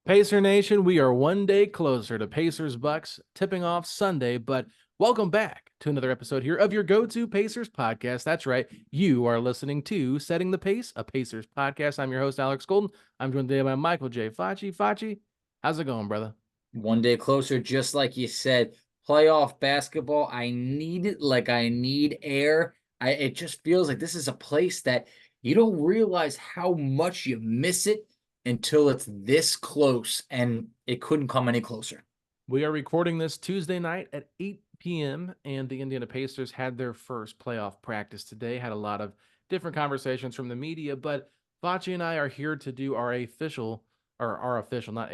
Pacer Nation, we are one day closer to Pacers Bucks tipping off Sunday, but welcome back to another episode here of your go-to Pacers podcast. That's right, you are listening to Setting the Pace, a Pacers podcast. I'm your host, Alex Golden. I'm joined today by Michael J. Facci. Facci, how's it going, brother? One day closer, just like you said. Playoff basketball, I need it like I need air. It just feels like this is a place that you don't realize how much you miss it until it's this close, and it couldn't come any closer. We are recording this Tuesday night at 8 p.m., and the Indiana Pacers had their first playoff practice today. Had a lot of different conversations from the media, but Facci and I are here to do our official, not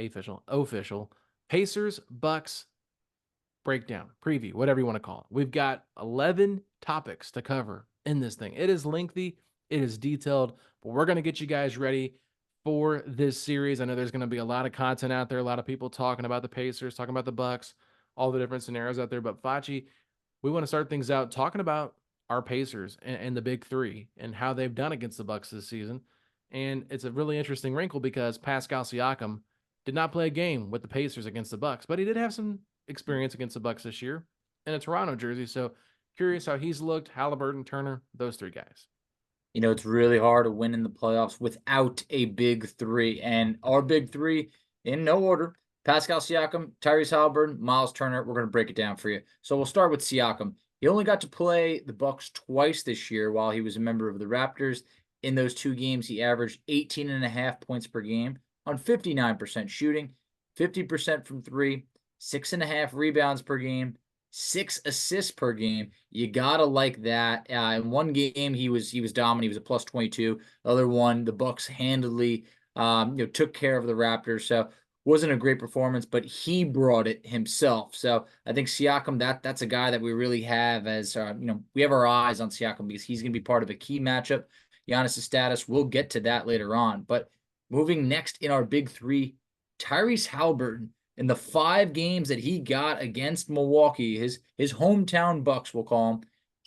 official Pacers Bucks breakdown, preview, whatever you want to call it. We've got 11 topics to cover in this thing. It is lengthy, it is detailed, but we're going to get you guys ready for this series. I know there's going to be a lot of content out there, a lot of people talking about the Pacers, talking about the Bucks, all the different scenarios out there. But Facci, we want to start things out talking about our Pacers and the big three and how they've done against the Bucks this season. And it's a really interesting wrinkle because Pascal Siakam did not play a game with the Pacers against the Bucks, but he did have some experience against the Bucks this year in a Toronto jersey. So curious how he's looked. Haliburton, Turner, those three guys. It's really hard to win in the playoffs without a big three. And our big three, in no order: Pascal Siakam, Tyrese Haliburton, Myles Turner. We're going to break it down for you. So we'll start with Siakam. He only got to play the Bucks twice this year while he was a member of the Raptors. In those two games, he averaged 18.5 points per game on 59% shooting, 50% from three, 6.5 rebounds per game, 6 assists per game. You gotta like that. In one game, he was dominant. He was a plus 22. The other one, the Bucks handily, took care of the Raptors. So wasn't a great performance, but he brought it himself. So I think Siakam, that's a guy that we really have as we have our eyes on Siakam because he's going to be part of a key matchup. Giannis' status, we'll get to that later on. But moving next in our big three, Tyrese Haliburton. In the 5 games that he got against Milwaukee, his hometown Bucks, we'll call him,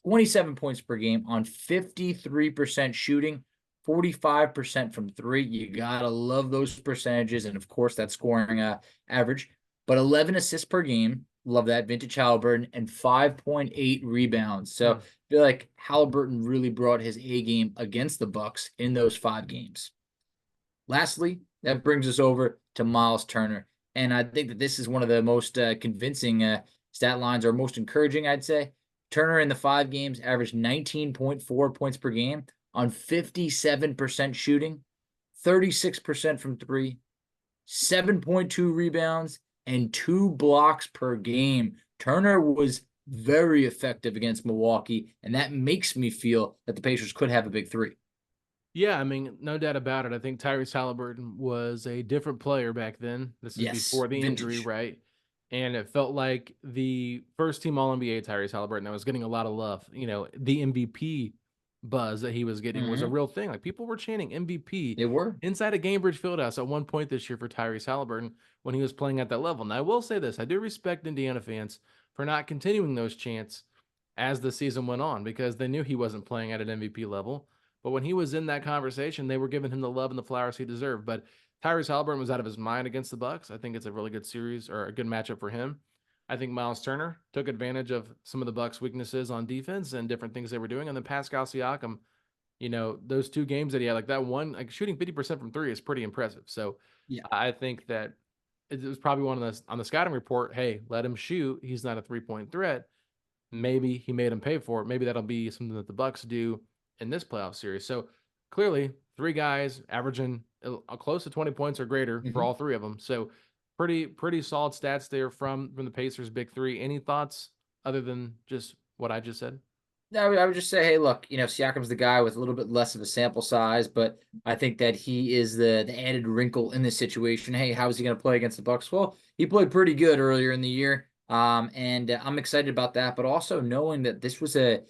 27 points per game on 53% shooting, 45% from three. You gotta love those percentages, and of course that scoring average. But 11 assists per game, love that, vintage Haliburton, and 5.8 rebounds. So I feel like Haliburton really brought his A game against the Bucks in those 5 games. Lastly, that brings us over to Myles Turner. And I think that this is one of the most convincing stat lines, or most encouraging, I'd say. Turner in the 5 games averaged 19.4 points per game on 57% shooting, 36% from three, 7.2 rebounds, and 2 blocks per game. Turner was very effective against Milwaukee, and that makes me feel that the Pacers could have a big three. Yeah, I mean, no doubt about it. I think Tyrese Haliburton was a different player back then. This is before the injury, vintage. right? And it felt like the first team All NBA Tyrese Haliburton that was getting a lot of love. You know, the MVP buzz that he was getting was a real thing. Like people were chanting MVP They were. inside a Gainbridge Fieldhouse at one point this year for Tyrese Haliburton when he was playing at that level. Now, I will say this: I do respect Indiana fans for not continuing those chants as the season went on because they knew he wasn't playing at an MVP level. But when he was in that conversation, they were giving him the love and the flowers he deserved. But Tyrese Haliburton was out of his mind against the Bucks. I think it's a really good series or a good matchup for him. I think Myles Turner took advantage of some of the Bucks' weaknesses on defense and different things they were doing. And then Pascal Siakam, those 2 games that he had, like that one, like shooting 50% from three is pretty impressive. So Yeah. I think that it was probably one of the on the scouting report. Hey, let him shoot. He's not a 3-point threat. Maybe he made him pay for it. Maybe that'll be something that the Bucks do in this playoff series. So clearly, 3 guys averaging close to 20 points or greater for all 3 of them. So pretty solid stats there from the Pacers' big three. Any thoughts other than just what I just said? I would just say, hey, look, Siakam's the guy with a little bit less of a sample size, but I think that he is the added wrinkle in this situation. Hey, how is he going to play against the Bucks? Well, he played pretty good earlier in the year, and I'm excited about that. But also knowing that this was a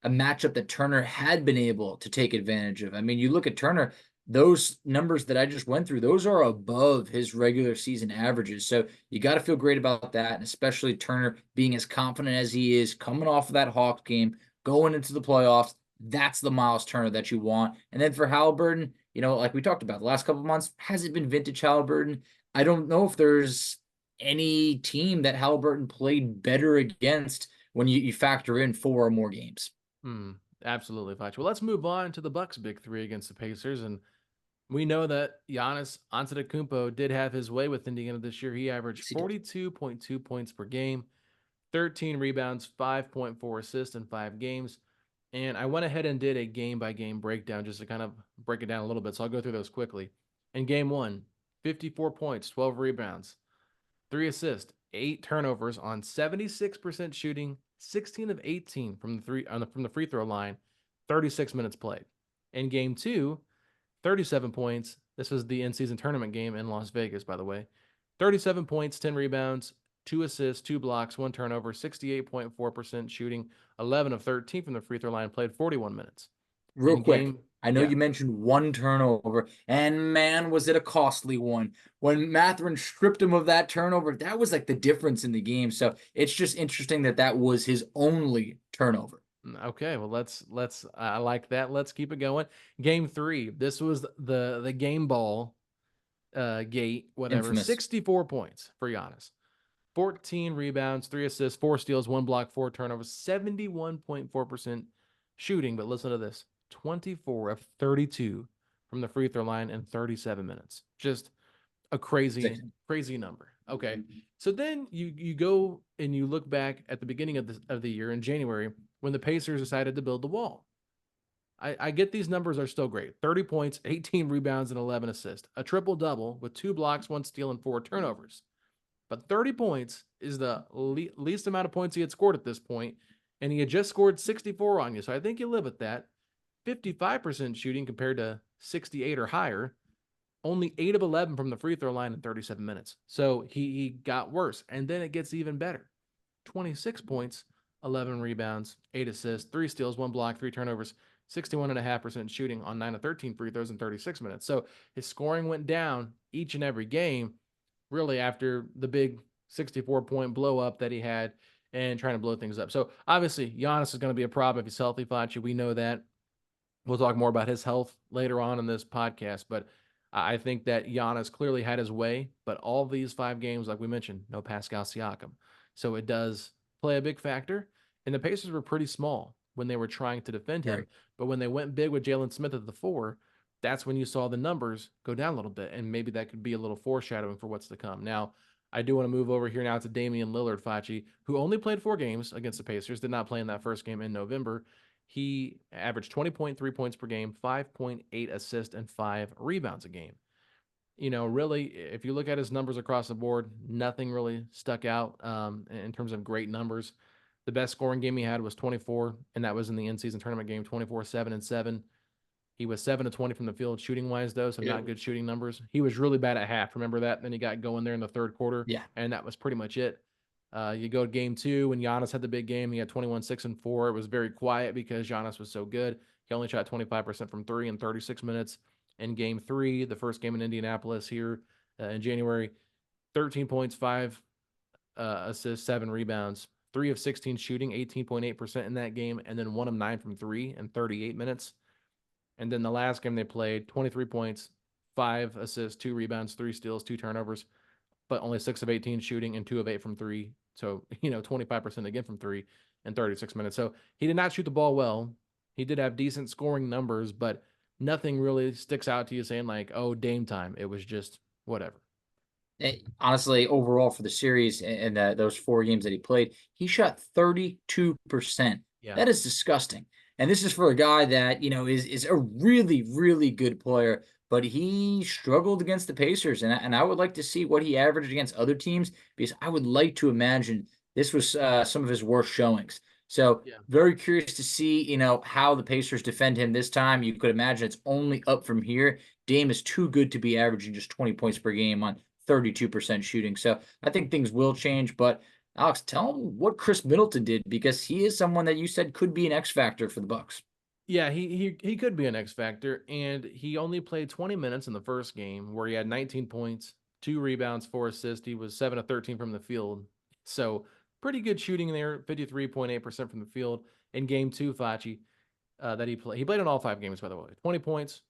matchup that Turner had been able to take advantage of. I mean, you look at Turner; those numbers that I just went through, those are above his regular season averages. So you got to feel great about that, and especially Turner being as confident as he is coming off of that Hawks game, going into the playoffs. That's the Myles Turner that you want. And then for Haliburton, like we talked about the last couple of months, hasn't been vintage Haliburton. I don't know if there's any team that Haliburton played better against when you factor in 4 or more games. Absolutely, Facci. Well, let's move on to the Bucks' big three against the Pacers, and we know that Giannis Antetokounmpo did have his way with Indiana this year. He averaged Yes, he did. 42.2 points per game, 13 rebounds, 5.4 assists in 5 games. And I went ahead and did a game by game breakdown just to kind of break it down a little bit. So I'll go through those quickly. In game one, 54 points, 12 rebounds, 3 assists, 8 turnovers on 76% shooting, 16 of 18 from the free throw line, 36 minutes played. In game two, 37 points. This was the in-season tournament game in Las Vegas, by the way. 37 points, 10 rebounds, 2 assists, 2 blocks, 1 turnover, 68.4% shooting, 11 of 13 from the free throw line, played 41 minutes. Real In quick, game, I know yeah, you mentioned 1 turnover, and man, was it a costly one. When Mathurin stripped him of that turnover, that was like the difference in the game. So it's just interesting that that was his only turnover. okay, well let's I like that. Let's keep it going. Game three. This was the game ball gate, whatever. Infamous. 64 points for Giannis. 14 rebounds, 3 assists, 4 steals, 1 block, 4 turnovers, 71.4% shooting. But listen to this: 24 of 32 from the free throw line in 37 minutes. Just a crazy, crazy number. Okay. So then you go and you look back at the beginning of the year in January when the Pacers decided to build the wall. I get these numbers are still great. 30 points, 18 rebounds, and 11 assists. A triple double with 2 blocks, 1 steal, and 4 turnovers. But 30 points is the least amount of points he had scored at this point, and he had just scored 64 on you. So I think you live with that. 55% shooting compared to 68 or higher. Only 8 of 11 from the free throw line in 37 minutes. So he got worse. And then it gets even better. 26 points, 11 rebounds, 8 assists, 3 steals, 1 block, 3 turnovers, 61.5% shooting on 9 of 13 free throws in 36 minutes. So his scoring went down each and every game, really after the big 64-point blow up that he had and trying to blow things up. So obviously, Giannis is going to be a problem if he's healthy, Facci. We know that. We'll talk more about his health later on in this podcast, but I think that Giannis clearly had his way. But all these 5 games, like we mentioned, no Pascal Siakam. So it does play a big factor. And the Pacers were pretty small when they were trying to defend him. Right. But when they went big with Jalen Smith at the 4, that's when you saw the numbers go down a little bit. And maybe that could be a little foreshadowing for what's to come. Now, I do want to move over here now to Damian Lillard, Facci, who only played 4 games against the Pacers, did not play in that first game in November. He averaged 20.3 points per game, 5.8 assists, and 5 rebounds a game. Really, if you look at his numbers across the board, nothing really stuck out in terms of great numbers. The best scoring game he had was 24, and that was in the in-season tournament game, 24, 7, and 7. He was 7 of 20 from the field shooting wise, though, so Yeah. not good shooting numbers. He was really bad at half. Remember that? Then he got going there in the third quarter, Yeah. and that was pretty much it. You go to game two when Giannis had the big game. He had 21, 6, and 4. It was very quiet because Giannis was so good. He only shot 25% from 3 in 36 minutes. In game three, the first game in Indianapolis here in January, 13 points, 5 assists, 7 rebounds, 3 of 16 shooting, 18.8% in that game, and then 1 of 9 from 3 in 38 minutes. And then the last game they played, 23 points, 5 assists, 2 rebounds, 3 steals, 2 turnovers, but only 6 of 18 shooting and 2 of 8 from 3. So, 25% again from 3 in 36 minutes. So he did not shoot the ball well. He did have decent scoring numbers, but nothing really sticks out to you saying like, oh, Dame time. It was just whatever. Honestly, overall for the series and those 4 games that he played, he shot 32%. Yeah. That is disgusting. And this is for a guy that, is a really, really good player, but he struggled against the Pacers. And I would like to see what he averaged against other teams because I would like to imagine this was some of his worst showings. So Yeah. very curious to see, how the Pacers defend him this time. You could imagine it's only up from here. Dame is too good to be averaging just 20 points per game on 32% shooting. So I think things will change. But Alex, tell him what Khris Middleton did because he is someone that you said could be an X factor for the Bucks. Yeah, he could be an X factor, and he only played 20 minutes in the first game where he had 19 points, 2 rebounds, 4 assists. He was 7 of 13 from the field, so pretty good shooting there, 53.8% from the field. In game two, Facci, that he played in all 5 games, by the way, 20 points,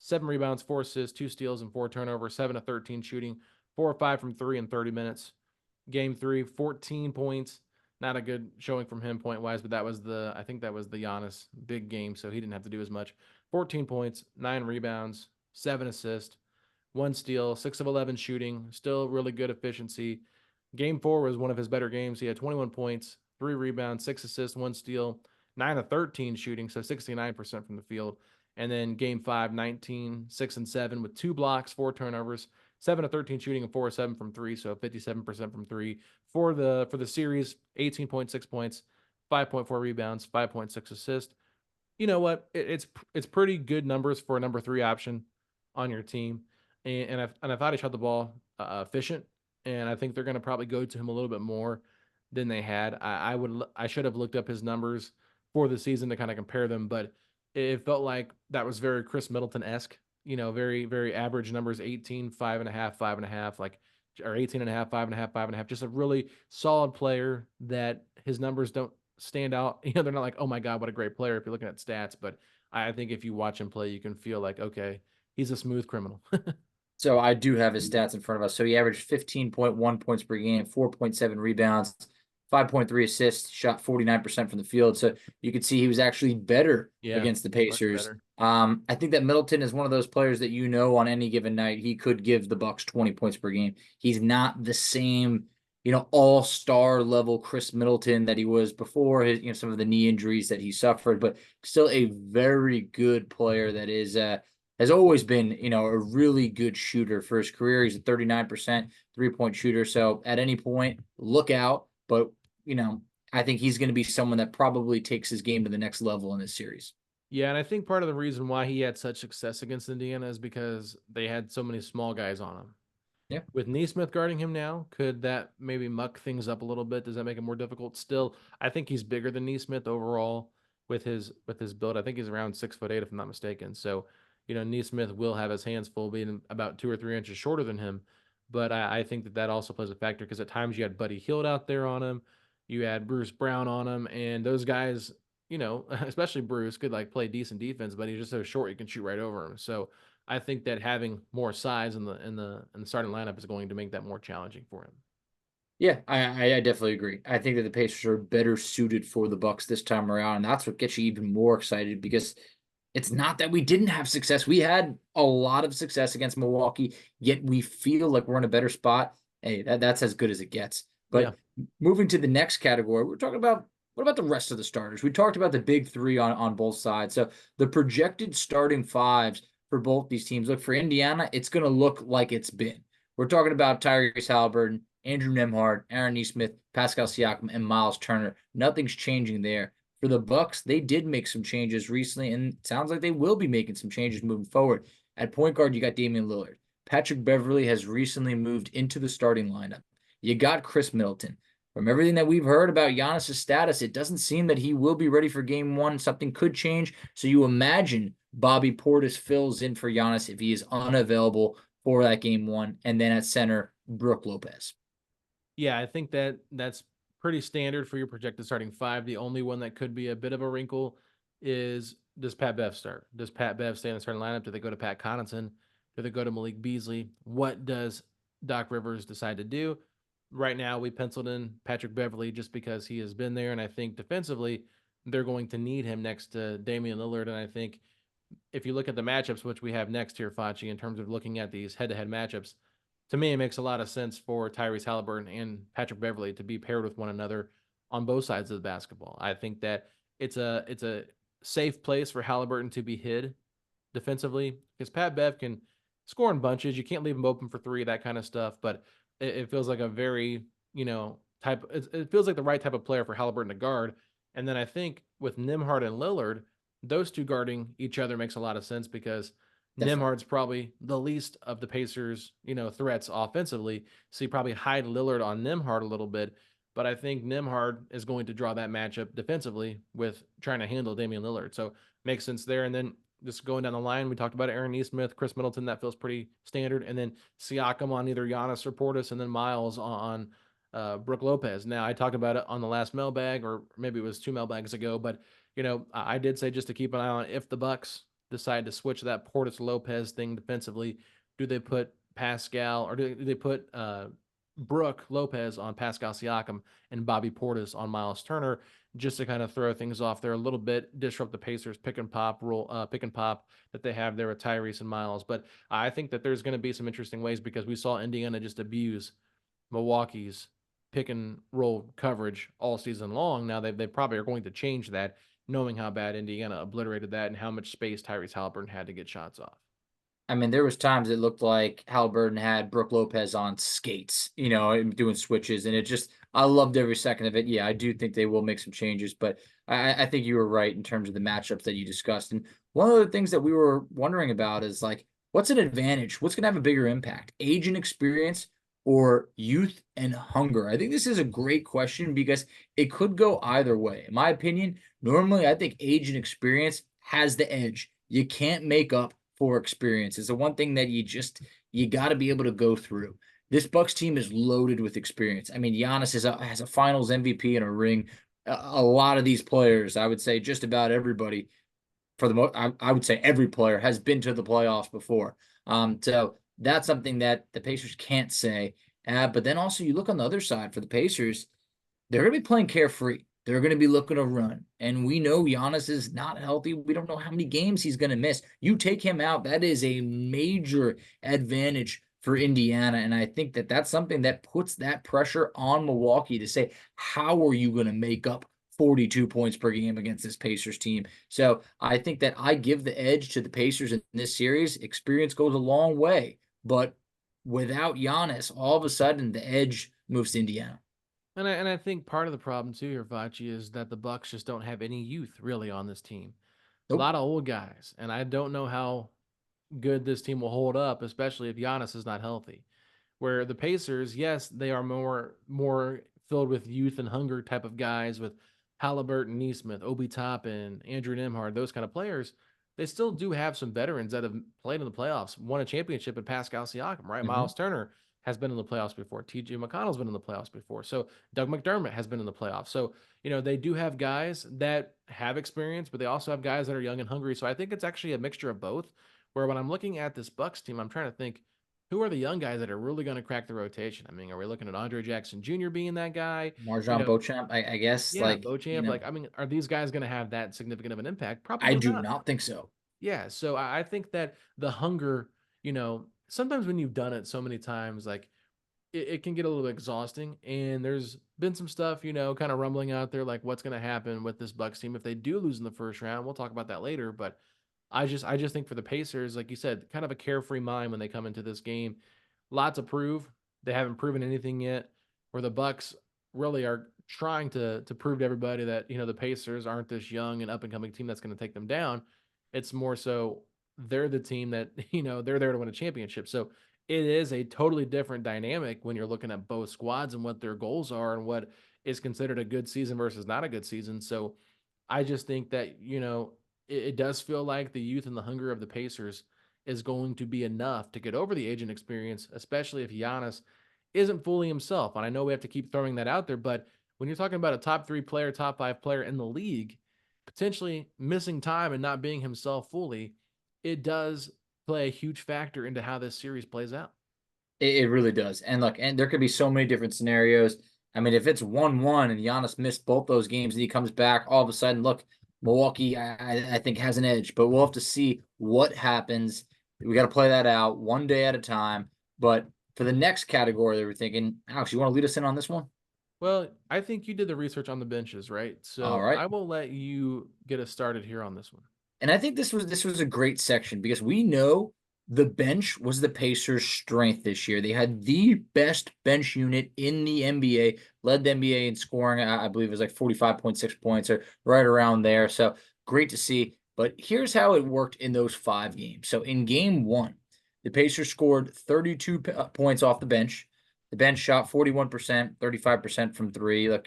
7 rebounds, 4 assists, 2 steals, and 4 turnovers, 7 of 13 shooting, 4 or 5 from 3 in 30 minutes. Game 3, 14 points. Not a good showing from him point wise, but I think that was the Giannis big game, so he didn't have to do as much. 14 points, 9 rebounds, 7 assists, 1 steal, 6 of 11 shooting, still really good efficiency. Game 4 was one of his better games. He had 21 points, 3 rebounds, 6 assists, 1 steal, 9 of 13 shooting, so 69% from the field. And then game 5, 19, 6 and 7 with 2 blocks, 4 turnovers, 7 of 13 shooting, and 4 of 7 from 3, so 57% from 3. For the series, 18.6 points, 5.4 rebounds, 5.6 assists. You know what? It's pretty good numbers for a number 3 option on your team. And I thought he shot the ball efficient, and I think they're going to probably go to him a little bit more than they had. I should have looked up his numbers for the season to kind of compare them, but it felt like that was very Khris Middleton-esque. Very very average numbers: 18, 5.5, 5.5, like, or 18.5, 5.5, 5.5. Just a really solid player that his numbers don't stand out. They're not like, oh my god, what a great player if you're looking at stats, but I think if you watch him play, you can feel like, okay, he's a smooth criminal. So I do have his stats in front of us. So he averaged 15.1 points per game, 4.7 rebounds, 5.3 assists, shot 49% from the field. So you could see he was actually better Yeah, against the much Pacers. better. I think that Middleton is one of those players that on any given night he could give the Bucks 20 points per game. He's not the same, all-star level Khris Middleton that he was before his, some of the knee injuries that he suffered, but still a very good player that has always been, a really good shooter for his career. He's a 39% 3-point shooter. So at any point, look out. But, I think he's going to be someone that probably takes his game to the next level in this series. Yeah, and I think part of the reason why he had such success against Indiana is because they had so many small guys on him. Yeah. With Neesmith guarding him now, could that maybe muck things up a little bit? Does that make it more difficult? Still, I think he's bigger than Neesmith overall with his build. I think he's around 6'8", if I'm not mistaken. So, Neesmith will have his hands full, being about 2 or 3 inches shorter than him. But I think that also plays a factor because at times you had Buddy Hield out there on him, you had Bruce Brown on him, and those guys, especially Bruce, could like play decent defense, but he's just so short you can shoot right over him. So I think that having more size in the starting lineup is going to make that more challenging for him. Yeah, I definitely agree. I think that the Pacers are better suited for the Bucks this time around, and that's what gets you even more excited because it's not that we didn't have success. We had a lot of success against Milwaukee, yet we feel like we're in a better spot. Hey, that's as good as it gets. Yeah. But moving to the next category, we're talking about what about the rest of the starters? We talked about the big 3 on both sides. So the projected starting 5s for both these teams. Look, for Indiana, it's going to look like it's been. We're talking about Tyrese Haliburton, Andrew Nembhard, Aaron Nesmith, Pascal Siakam, and Myles Turner. Nothing's changing there. For the Bucks, they did make some changes recently, and it sounds like they will be making some changes moving forward. At point guard, you got Damian Lillard. Patrick Beverley has recently moved into the starting lineup. You got Khris Middleton. From everything that we've heard about Giannis' status, it doesn't seem that he will be ready for game 1. Something could change. So you imagine Bobby Portis fills in for Giannis if he is unavailable for that game 1. And then at center, Brook Lopez. Yeah, I think that's pretty standard for your projected starting 5. The only one that could be a bit of a wrinkle is, does Pat Bev start? Does Pat Bev stay in the starting lineup? Do they go to Pat Connaughton? Do they go to Malik Beasley? What does Doc Rivers decide to do? Right now, we penciled in Patrick Beverley just because he has been there, and I think defensively they're going to need him next to Damian Lillard. And I think if you look at the matchups, which we have next here, Facci, in terms of looking at these head-to-head matchups, to me, it makes a lot of sense for Tyrese Haliburton and Patrick Beverley to be paired with one another on both sides of the basketball. I think that it's a safe place for Haliburton to be hid defensively because Pat Bev can score in bunches. You can't leave him open for 3, that kind of stuff. But it feels like a very, type. It feels like the right type of player for Haliburton to guard. And then I think with Nembhard and Lillard, those two guarding each other makes a lot of sense because Definitely. Nembhard's probably the least of the Pacers, threats offensively. So you probably hide Lillard on Nembhard a little bit. But I think Nembhard is going to draw that matchup defensively with trying to handle Damian Lillard. So makes sense there. And then just going down the line, we talked about Aaron Nesmith, Khris Middleton. That feels pretty standard. And then Siakam on either Giannis or Portis, and then Myles on Brook Lopez. Now, I talked about it on the last mailbag, or maybe it was 2 mailbags ago, but I did say just to keep an eye on if the Bucks decide to switch that Portis Lopez thing defensively? Do they put Pascal, or do they put Brooke Lopez on Pascal Siakam and Bobby Portis on Myles Turner, just to kind of throw things off there a little bit, disrupt the Pacers pick and pop that they have there with Tyrese and Myles. But I think that there's going to be some interesting ways, because we saw Indiana just abuse Milwaukee's pick and roll coverage all season long. Now they probably are going to change that, knowing how bad Indiana obliterated that and how much space Tyrese Haliburton had to get shots off. I mean, there was times it looked like Haliburton had Brooke Lopez on skates, and doing switches, and I loved every second of it. Yeah, I do think they will make some changes, but I think you were right in terms of the matchups that you discussed. And one of the things that we were wondering about is, like, what's an advantage? What's going to have a bigger impact? Age and experience, or youth and hunger? I think this is a great question because it could go either way. In my opinion, normally I think age and experience has the edge. You can't make up for experience. It's the one thing that you got to be able to go through. This Bucks team is loaded with experience. I mean, Giannis has a Finals MVP and a ring. A lot of these players, I would say, just about everybody, for the most, I would say every player has been to the playoffs before. So that's something that the Pacers can't say. But then also, you look on the other side for the Pacers, they're going to be playing carefree. They're going to be looking to run. And we know Giannis is not healthy. We don't know how many games he's going to miss. You take him out, that is a major advantage for Indiana. And I think that that's something that puts that pressure on Milwaukee to say, how are you going to make up 42 points per game against this Pacers team? So I think that I give the edge to the Pacers in this series. Experience goes a long way. But without Giannis, all of a sudden the edge moves to Indiana. And I think part of the problem too here, Vachi, is that the Bucks just don't have any youth really on this team. A Nope. lot of old guys, and I don't know how good this team will hold up, especially if Giannis is not healthy. Where the Pacers, yes, they are more filled with youth and hunger type of guys, with Halliburton, Neesmith, Obi Toppin, Andrew Nembhard, those kind of players. They still do have some veterans that have played in the playoffs, won a championship at Pascal Siakam, right? Mm-hmm. Myles Turner has been in the playoffs before. TJ McConnell's been in the playoffs before. So Doug McDermott has been in the playoffs. So, they do have guys that have experience, but they also have guys that are young and hungry. So I think it's actually a mixture of both. Where when I'm looking at this Bucks team, I'm trying to think, who are the young guys that are really going to crack the rotation? I mean, are we looking at Andre Jackson Jr. being that guy? Marjon Beauchamp, I guess, Yeah, Beauchamp. Like, I mean, are these guys going to have that significant of an impact? I Probably do not. not think so. Yeah, so I think that the hunger, sometimes when you've done it so many times, like it can get a little exhausting. And there's been some stuff, kind of rumbling out there, like what's going to happen with this Bucks team if they do lose in the first round. We'll talk about that later, but I just think for the Pacers, like you said, kind of a carefree mind when they come into this game. Lots to prove. They haven't proven anything yet. Where the Bucks really are trying to prove to everybody that the Pacers aren't this young and up and coming team that's going to take them down. It's more so they're the team that they're there to win a championship. So it is a totally different dynamic when you're looking at both squads and what their goals are and what is considered a good season versus not a good season. So I just think that it does feel like the youth and the hunger of the Pacers is going to be enough to get over the age and experience, especially if Giannis isn't fully himself. And I know we have to keep throwing that out there, but when you're talking about a top 3 player, top 5 player in the league, potentially missing time and not being himself fully, it does play a huge factor into how this series plays out. It really does. And look, and there could be so many different scenarios. I mean, if it's 1-1 and Giannis missed both those games and he comes back, all of a sudden, look, Milwaukee, I think, has an edge, but we'll have to see what happens. We got to play that out one day at a time. But for the next category that we're thinking, Alex, you want to lead us in on this one? Well, I think you did the research on the benches, right? All So right. I will let you get us started here on this one. And I think this was a great section because we know the bench was the Pacers' strength this year. They had the best bench unit in the NBA, led the NBA in scoring. I believe it was like 45.6 points or right around there. So great to see. But here's how it worked in those 5 games. So in game 1, the Pacers scored 32 points off the bench. The bench shot 41%, 35% from 3. Look,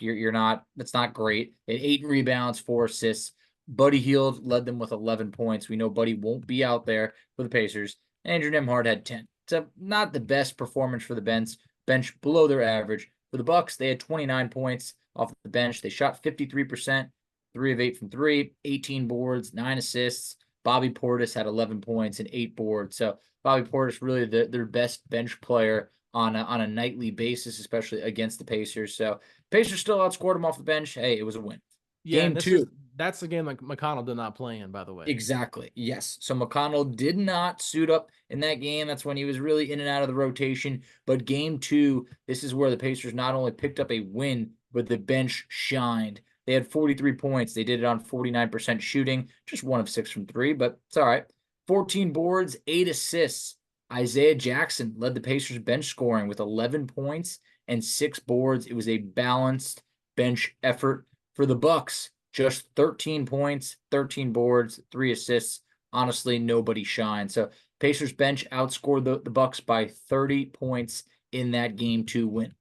that's not great. They had 8 rebounds, 4 assists. Buddy Hield led them with 11 points. We know Buddy won't be out there for the Pacers. Andrew Nembhard had 10. So not the best performance for the bench below their average. For the Bucks, they had 29 points off the bench. They shot 53%, 3 of 8 from 3, 18 boards, 9 assists. Bobby Portis had 11 points and 8 boards. So Bobby Portis really their best bench player on a nightly basis, especially against the Pacers. So Pacers still outscored them off the bench. Hey, it was a win. Yeah, Game and two. that's the game like McConnell did not play in, by the way. Exactly. Yes. So McConnell did not suit up in that game. That's when he was really in and out of the rotation. But game two, this is where the Pacers not only picked up a win, but the bench shined. They had 43 points. They did it on 49% shooting, just 1 of 6 from 3, but it's all right. 14 boards, 8 assists. Isaiah Jackson led the Pacers bench scoring with 11 points and 6 boards. It was a balanced bench effort for the Bucks. Just 13 points, 13 boards, 3 assists. Honestly, nobody shined. So Pacers bench outscored the Bucks by 30 points in that game 2 win.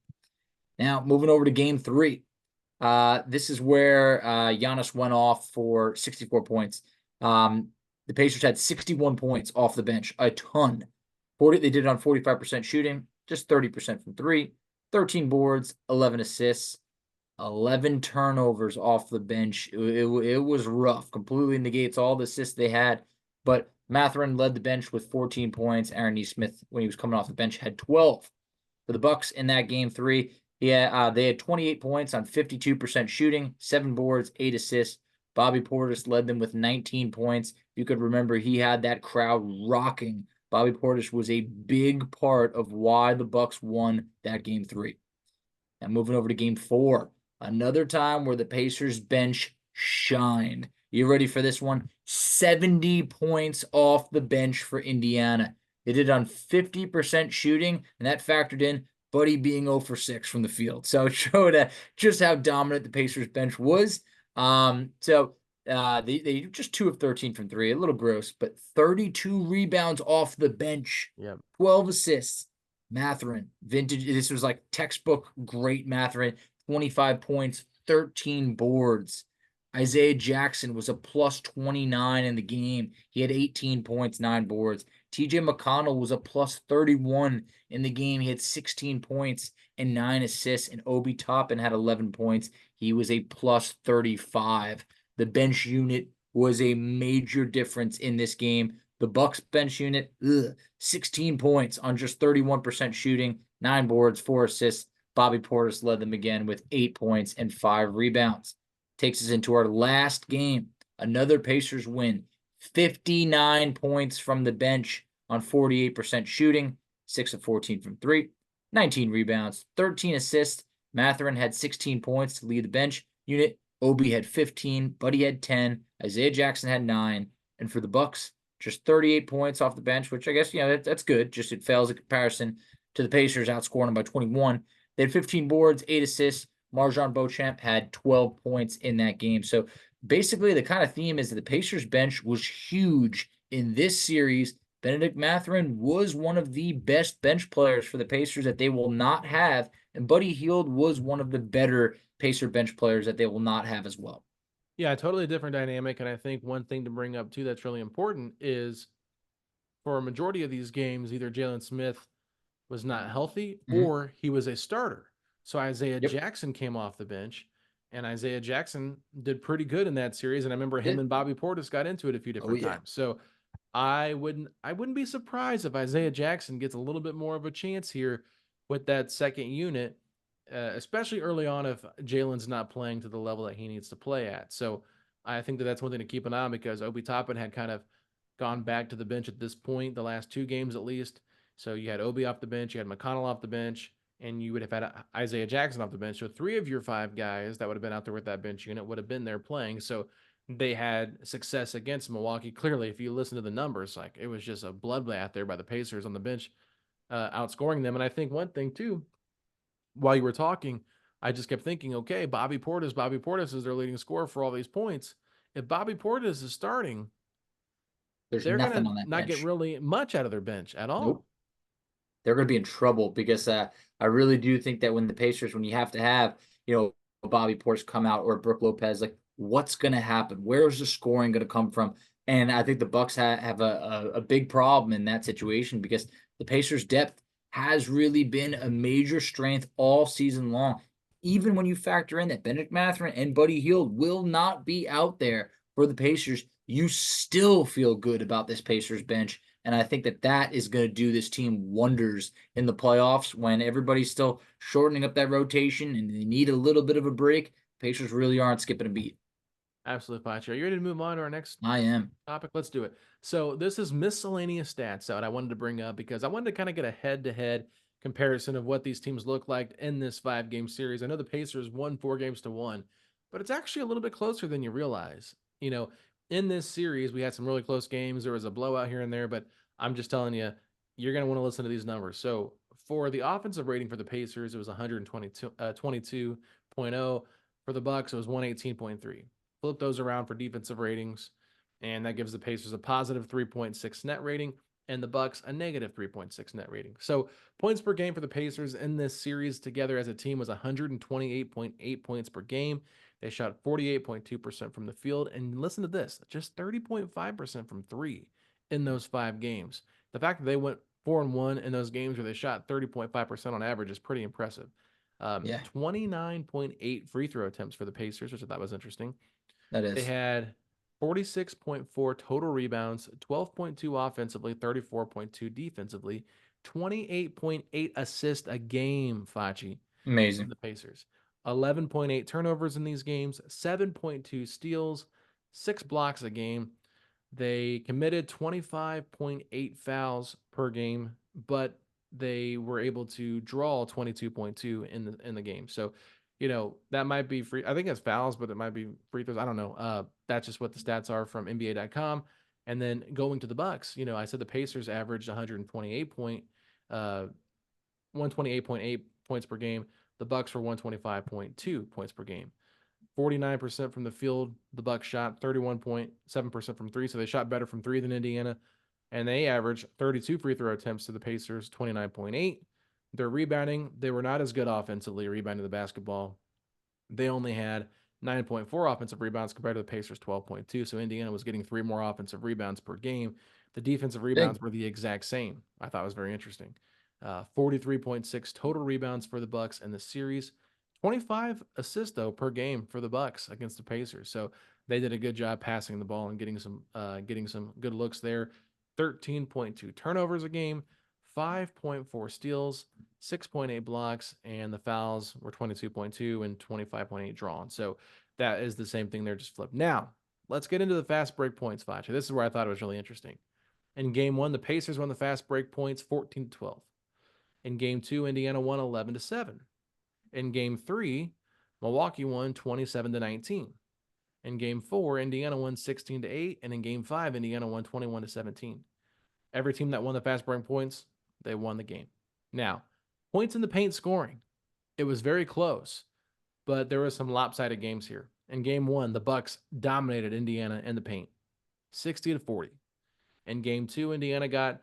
Now, moving over to game 3. This is where Giannis went off for 64 points. The Pacers had 61 points off the bench, a ton. They did it on 45% shooting, just 30% from 3, 13 boards, 11 assists. 11 turnovers off the bench. It was rough. Completely negates all the assists they had. But Mathurin led the bench with 14 points. Aaron Nesmith, when he was coming off the bench, had 12. For the Bucks in that game 3, they had 28 points on 52% shooting, 7 boards, 8 assists. Bobby Portis led them with 19 points. You could remember he had that crowd rocking. Bobby Portis was a big part of why the Bucks won that game 3. Now moving over to game 4. Another time where the Pacers bench shined. You ready for this one? 70 points off the bench for Indiana. They did it on 50% shooting, and that factored in Buddy being 0 for 6 from the field. So it showed just how dominant the Pacers bench was. They just 2 of 13 from 3. A little gross, but 32 rebounds off the bench. Yep. 12 assists. Mathurin, vintage. This was like textbook great Mathurin. 25 points, 13 boards. Isaiah Jackson was a plus 29 in the game. He had 18 points, 9 boards. TJ McConnell was a plus 31 in the game. He had 16 points and 9 assists. And Obi Toppin had 11 points. He was a plus 35. The bench unit was a major difference in this game. The Bucks bench unit, 16 points on just 31% shooting, 9 boards, 4 assists. Bobby Portis led them again with 8 points and 5 rebounds. Takes us into our last game. Another Pacers win. 59 points from the bench on 48% shooting, 6 of 14 from 3, 19 rebounds, 13 assists. Mathurin had 16 points to lead the bench unit. Obi had 15, Buddy had 10, Isaiah Jackson had 9, and for the Bucks, just 38 points off the bench, which I guess, that's good. Just it fails in comparison to the Pacers outscoring them by 21. They had 15 boards, 8 assists. Marjon Beauchamp had 12 points in that game. So basically the kind of theme is that the Pacers bench was huge in this series. Benedict Mathurin was one of the best bench players for the Pacers that they will not have. And Buddy Hield was one of the better Pacer bench players that they will not have as well. Yeah, totally different dynamic. And I think one thing to bring up too that's really important is for a majority of these games, either Jalen Smith was not healthy or he was a starter. So Isaiah Jackson came off the bench, and Isaiah Jackson did pretty good in that series. And I remember him and Bobby Portis got into it a few different times. So I wouldn't be surprised if Isaiah Jackson gets a little bit more of a chance here with that second unit, especially early on if Jalen's not playing to the level that he needs to play at. So I think that that's one thing to keep an eye on because Obi Toppin had kind of gone back to the bench at this point, the last 2 games at least. So you had Obi off the bench, you had McConnell off the bench, and you would have had Isaiah Jackson off the bench. So 3 of your 5 guys that would have been out there with that bench unit would have been there playing. So they had success against Milwaukee. Clearly, if you listen to the numbers, like it was just a bloodbath there by the Pacers on the bench, outscoring them. And I think one thing too, while you were talking, I just kept thinking, okay, Bobby Portis is their leading scorer for all these points. If Bobby Portis is starting, they're going to not get really much out of their bench at all. Nope. They're going to be in trouble because I really do think that when the Pacers, when you have to have, Bobby Portis come out or Brook Lopez, like what's going to happen? Where is the scoring going to come from? And I think the Bucks have a big problem in that situation because the Pacers' depth has really been a major strength all season long. Even when you factor in that Benedict Mathurin and Buddy Hield will not be out there for the Pacers, you still feel good about this Pacers bench. And I think that is going to do this team wonders in the playoffs when everybody's still shortening up that rotation and they need a little bit of a break. Pacers really aren't skipping a beat. Absolutely, Pachi. Are you ready to move on to our next I am. topic? Let's do it. So this is miscellaneous stats that I wanted to bring up because I wanted to kind of get a head-to-head comparison of what these teams look like in this 5-game series. I know the Pacers won 4 games to 1, but it's actually a little bit closer than you realize. In this series, we had some really close games. There was a blowout here and there, but I'm just telling you, you're going to want to listen to these numbers. So for the offensive rating for the Pacers, it was 122.0. For the Bucks, it was 118.3. Flip those around for defensive ratings, and that gives the Pacers a positive 3.6 net rating and the Bucks a negative 3.6 net rating. So points per game for the Pacers in this series together as a team was 128.8 points per game. They shot 48.2% from the field, and listen to this, just 30.5% from three in those 5 games. The fact that they went 4-1 in those games where they shot 30.5% on average is pretty impressive. Yeah, 29.8 free throw attempts for the Pacers, which I thought was interesting. that They is had 46.4 total rebounds, 12.2 offensively, 34.2 defensively, 28.8 assists a game, Facci, from amazing. the Pacers. 11.8 turnovers in these games, 7.2 steals, 6 blocks a game. They committed 25.8 fouls per game, but they were able to draw 22.2 in the game. So, that might be free. I think it's fouls, but it might be free throws. I don't know. That's just what the stats are from NBA.com. And then going to the Bucks, I said the Pacers averaged 128.8 points per game. The Bucks were 125.2 points per game. 49% from the field. The Bucks shot 31.7% from three, so they shot better from three than Indiana. And they averaged 32 free throw attempts to the Pacers, 29.8. Their rebounding, they were not as good offensively rebounding the basketball. They only had 9.4 offensive rebounds compared to the Pacers' 12.2. So Indiana was getting 3 more offensive rebounds per game. The defensive Big. rebounds were the exact same. I thought it was very interesting. 43.6 total rebounds for the Bucks in the series. 25 assists though per game for the Bucks against the Pacers. So they did a good job passing the ball and getting some good looks there. 13.2 turnovers a game, 5.4 steals, 6.8 blocks, and the fouls were 22.2 and 25.8 drawn. So that is the same thing there, just flipped. Now, let's get into the fast break points, Facci. This is where I thought it was really interesting. In game 1, the Pacers won the fast break points 14-12. In game 2, Indiana won 11-7. In game 3, Milwaukee won 27-19. In game 4, Indiana won 16-8, and in game 5, Indiana won 21-17. Every team that won the fast break points, they won the game. Now, points in the paint scoring. It was very close, but there were some lopsided games here. In game 1, the Bucks dominated Indiana in the paint, 60-40. In game 2, Indiana got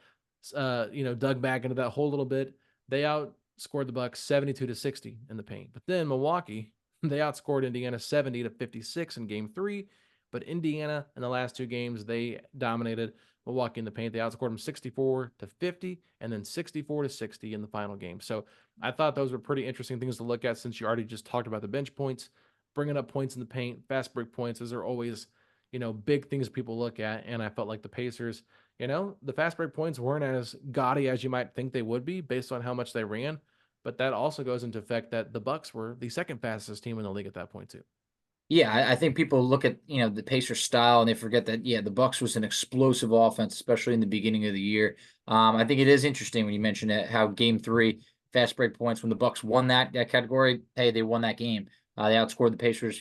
dug back into that hole a little bit. They outscored the Bucks 72-60 in the paint. But then Milwaukee, they outscored Indiana 70-56 in game 3. But Indiana in the last 2 games, they dominated Milwaukee in the paint. They outscored them 64-50 and then 64-60 in the final game. So I thought those were pretty interesting things to look at since you already just talked about the bench points, bringing up points in the paint, fast break points. Those are always, big things people look at. And I felt like the Pacers, the fast break points weren't as gaudy as you might think they would be based on how much they ran. But that also goes into effect that the Bucks were the second fastest team in the league at that point too. Yeah, I think people look at the Pacers style and they forget that the Bucks was an explosive offense, especially in the beginning of the year. I think it is interesting when you mention it, how Game 3 fast break points when the Bucks won that category. Hey, they won that game. They outscored the Pacers,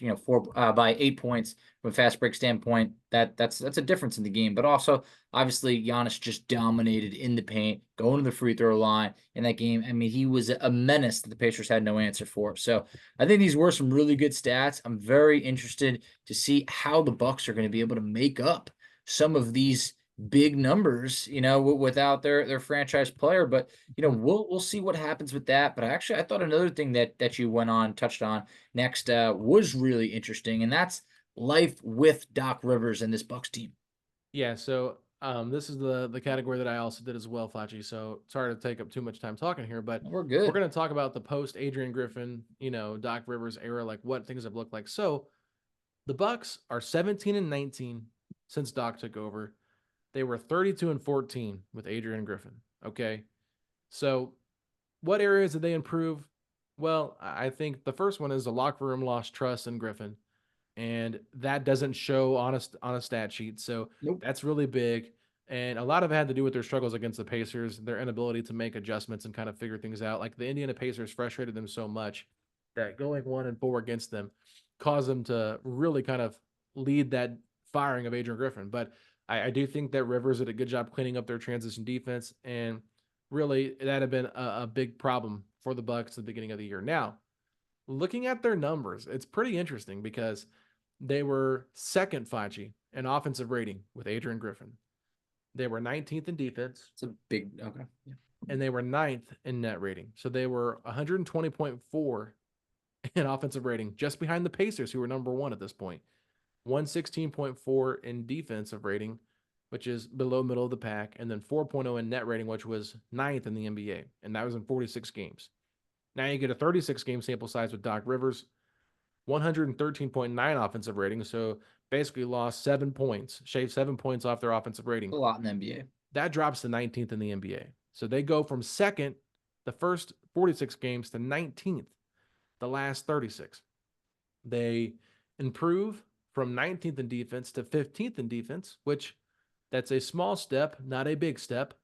by 8 points from a fast break standpoint. That's a difference in the game. But also, obviously, Giannis just dominated in the paint, going to the free throw line in that game. I mean, he was a menace that the Pacers had no answer for. So I think these were some really good stats. I'm very interested to see how the Bucks are going to be able to make up some of these big numbers, without their franchise player. But we'll see what happens with that. But I thought another thing that you touched on next was really interesting, and that's life with Doc Rivers and this Bucks team. Yeah, so this is the category that I also did as well, Facci. So sorry to take up too much time talking here, but We're we're good. going to talk about the post Adrian Griffin, Doc Rivers era, like what things have looked like. So The Bucks are 17-19 since Doc took over. They were 32-14 with Adrian Griffin. Okay. So what areas did they improve? Well, I think the first one is the locker room lost trust in Griffin, and that doesn't show on a stat sheet. So Nope. that's really big. And a lot of it had to do with their struggles against the Pacers, their inability to make adjustments and kind of figure things out. Like the Indiana Pacers frustrated them so much that going 1-4 against them caused them to really kind of lead that firing of Adrian Griffin. But I do think that Rivers did a good job cleaning up their transition defense, and really that had been a big problem for the Bucks at the beginning of the year. Now, looking at their numbers, it's pretty interesting because they were second, Facci, in offensive rating with Adrian Griffin. They were 19th in defense. It's a big, okay. Yeah. And they were ninth in net rating. So they were 120.4 in offensive rating, just behind the Pacers, who were number one at this point. 116.4 in defensive rating, which is below middle of the pack, and then 4.0 in net rating, which was ninth in the NBA. And that was in 46 games. Now you get a 36 game sample size with Doc Rivers, 113.9 offensive rating. So basically lost 7 points, shaved 7 points off their offensive rating. A lot in the NBA. That drops to 19th in the NBA. So they go from second, the first 46 games, to 19th, the last 36. They improve from 19th in defense to 15th in defense, which that's a small step, not a big step.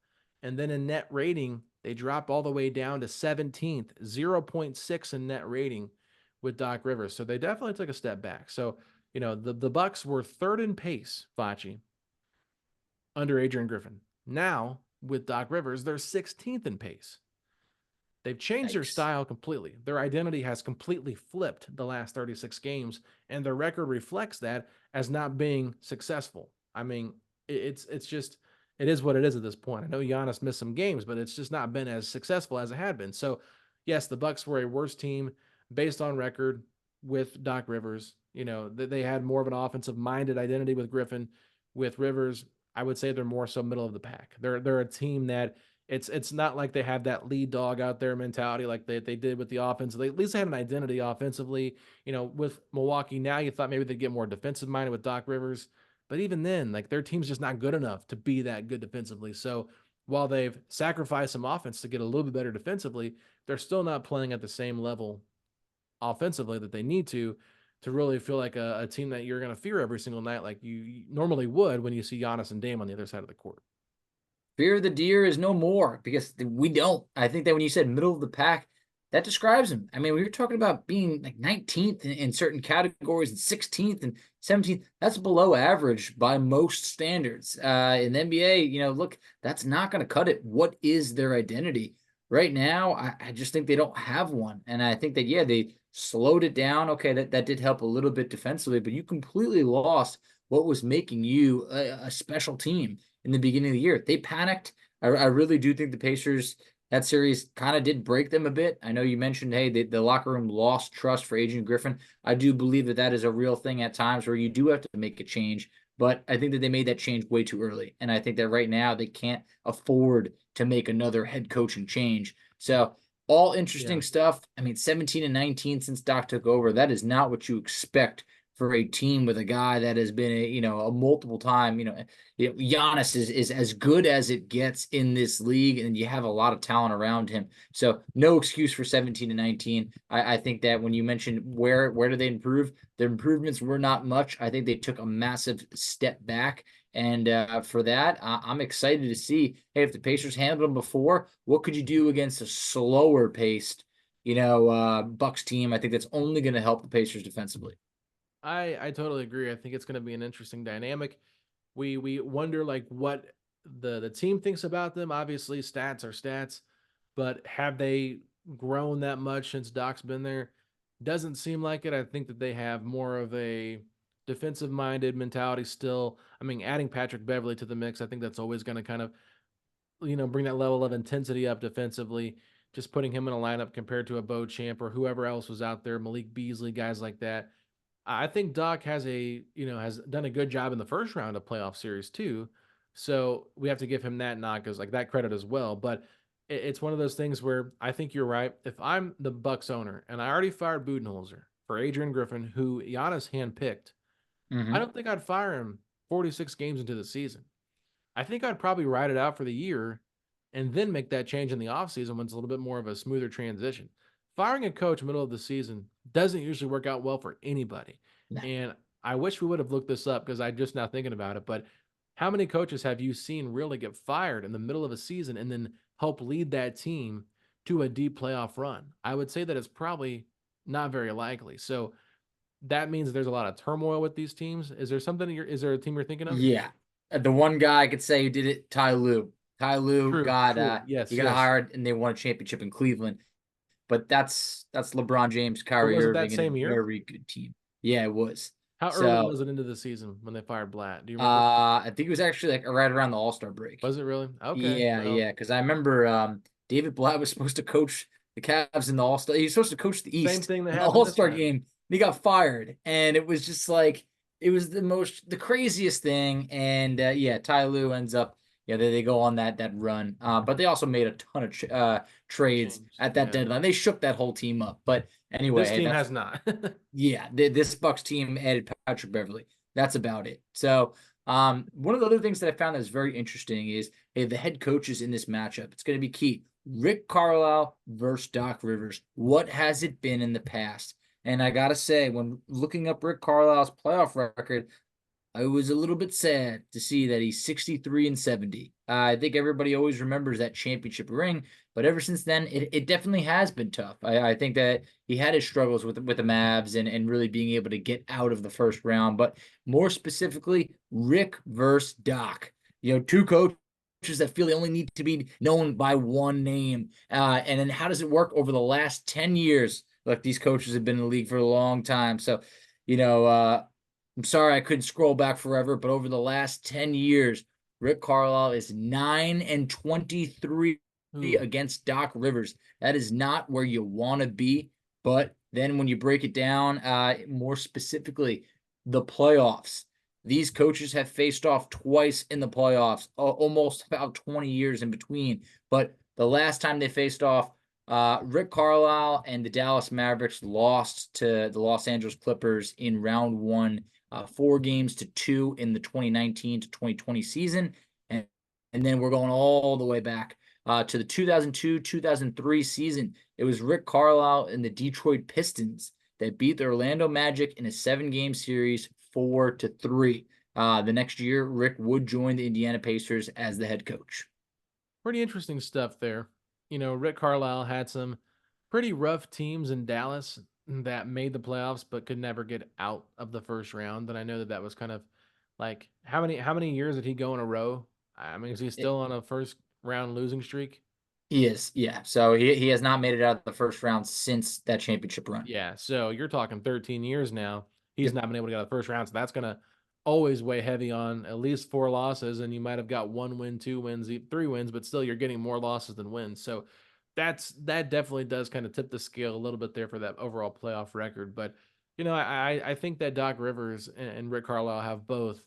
And then in net rating, they drop all the way down to 17th, 0.6 in net rating with Doc Rivers. So they definitely took a step back. So, the Bucks were third in pace, Facci, under Adrian Griffin. Now, with Doc Rivers, they're 16th in pace. They've changed their style completely. Their identity has completely flipped the last 36 games, and their record reflects that as not being successful. I mean, it is what it is at this point. I know Giannis missed some games, but it's just not been as successful as it had been. So, yes, the Bucks were a worse team based on record with Doc Rivers. They had more of an offensive-minded identity with Griffin. With Rivers, I would say they're more so middle of the pack. They're a team that it's not like they have that lead dog out there mentality like they did with the offense. They at least had an identity offensively. With Milwaukee now, you thought maybe they'd get more defensive minded with Doc Rivers. But even then, like their team's just not good enough to be that good defensively. So while they've sacrificed some offense to get a little bit better defensively, they're still not playing at the same level offensively that they need to really feel like a team that you're going to fear every single night like you normally would when you see Giannis and Dame on the other side of the court. Fear of the deer is no more because we don't. I think that when you said middle of the pack, that describes him. I mean, we were talking about being like 19th in certain categories and 16th and 17th. That's below average by most standards. In the NBA, look, that's not going to cut it. What is their identity? Right now, I just think they don't have one. And I think that, yeah, they slowed it down. Okay, that did help a little bit defensively, but you completely lost what was making you a special team in the beginning of the year. They panicked. I really do think the Pacers, that series kind of did break them a bit. I know you mentioned, hey, the locker room lost trust for Adrian Griffin. I do believe that is a real thing at times where you do have to make a change, but I think that they made that change way too early. And I think that right now they can't afford to make another head coaching change. So all interesting stuff. I mean, 17-19 since Doc took over. That is not what you expect for a team with a guy that has been a multiple time, Giannis is as good as it gets in this league, and you have a lot of talent around him. So no excuse for 17-19. I think that when you mentioned where do they improve, their improvements were not much. I think they took a massive step back. And for that, I'm excited to see, hey, if the Pacers handled them before, what could you do against a slower paced, Bucks team? I think that's only going to help the Pacers defensively. I totally agree. I think it's going to be an interesting dynamic. We wonder like what the team thinks about them. Obviously, stats are stats, but have they grown that much since Doc's been there? Doesn't seem like it. I think that they have more of a defensive minded mentality still. I mean, adding Patrick Beverley to the mix, I think that's always going to kind of bring that level of intensity up defensively. Just putting him in a lineup compared to a Beauchamp or whoever else was out there, Malik Beasley, guys like that. I think Doc has done a good job in the first round of playoff series too. So we have to give him that knock as like that credit as well. But it's one of those things where I think you're right. If I'm the Bucks owner and I already fired Budenholzer for Adrian Griffin, who Giannis handpicked I don't think I'd fire him 46 games into the season. I think I'd probably ride it out for the year and then make that change in the offseason when it's a little bit more of a smoother transition. Firing a coach middle of the season doesn't usually work out well for anybody. No. And I wish we would have looked this up because I'm just now thinking about it. But how many coaches have you seen really get fired in the middle of a season and then help lead that team to a deep playoff run? I would say that it's probably not very likely. So that means there's a lot of turmoil with these teams. Is there something is there a team you're thinking of? Yeah. The one guy I could say who did it, Ty Lue. Ty Lue True, got true. Yes, he got yes. hired and they won a championship in Cleveland. But that's LeBron James, Or Kyrie was it that Irving, and same a year? very good team. Yeah, it was. How early So was it into the season when they fired Blatt? Do you remember? I think it was actually like right around the All-Star break. Was it really? Okay. Yeah, Well, yeah. Because I remember David Blatt was supposed to coach the Cavs in the All-Star. He was supposed to coach the same East thing that in the happened this All-Star time. game. And he got fired. And it was just like it was the craziest thing. And yeah, Ty Lue ends up, yeah, they go on that run. But they also made a ton of trades Changed. at that Yeah. deadline. They shook that whole team up. But anyway, This hey, team that's has not. yeah, this Bucks team added Patrick Beverly. That's about it. So, one of the other things that I found that's very interesting is, hey, the head coaches in this matchup. It's going to be key. Rick Carlisle versus Doc Rivers. What has it been in the past? And I gotta say, when looking up Rick Carlisle's playoff record, I was a little bit sad to see that he's 63-70. I think everybody always remembers that championship ring, but ever since then, it definitely has been tough. I think that he had his struggles with the Mavs and really being able to get out of the first round. But more specifically, Rick versus Doc. You know, two coaches that feel they only need to be known by one name. And then how does it work over the last 10 years? Look, these coaches have been in the league for a long time. So, you know, I'm sorry I couldn't scroll back forever, but over the last 10 years, Rick Carlisle is 9-23 Ooh. against Doc Rivers. That is not where you want to be. But then when you break it down, more specifically, the playoffs. These coaches have faced off twice in the playoffs, almost about 20 years in between. But the last time they faced off, Rick Carlisle and the Dallas Mavericks lost to the Los Angeles Clippers in round one, 4-2 in the 2019 to 2020 season. And then we're going all the way back to the 2002-2003 season. It was Rick Carlisle and the Detroit Pistons that beat the Orlando Magic in a 7-game series 4-3. The next year, Rick would join the Indiana Pacers as the head coach. Pretty interesting stuff there. You know, Rick Carlisle had some pretty rough teams in Dallas that made the playoffs but could never get out of the first round. And I know that that was kind of like how many years did he go in a row? I mean, is he It, still on a first round losing streak? he is, yeah. So he has not made it out of the first round since that championship run. Yeah, so you're talking 13 years now. He's Yep. not been able to get out of the first round, so that's gonna always weigh heavy on at least 4 losses, and you might have got 1 win, 2 wins, 3 wins, but still you're getting more losses than wins. So that definitely does kind of tip the scale a little bit there for that overall playoff record. But you know, I think that Doc Rivers and Rick Carlisle have both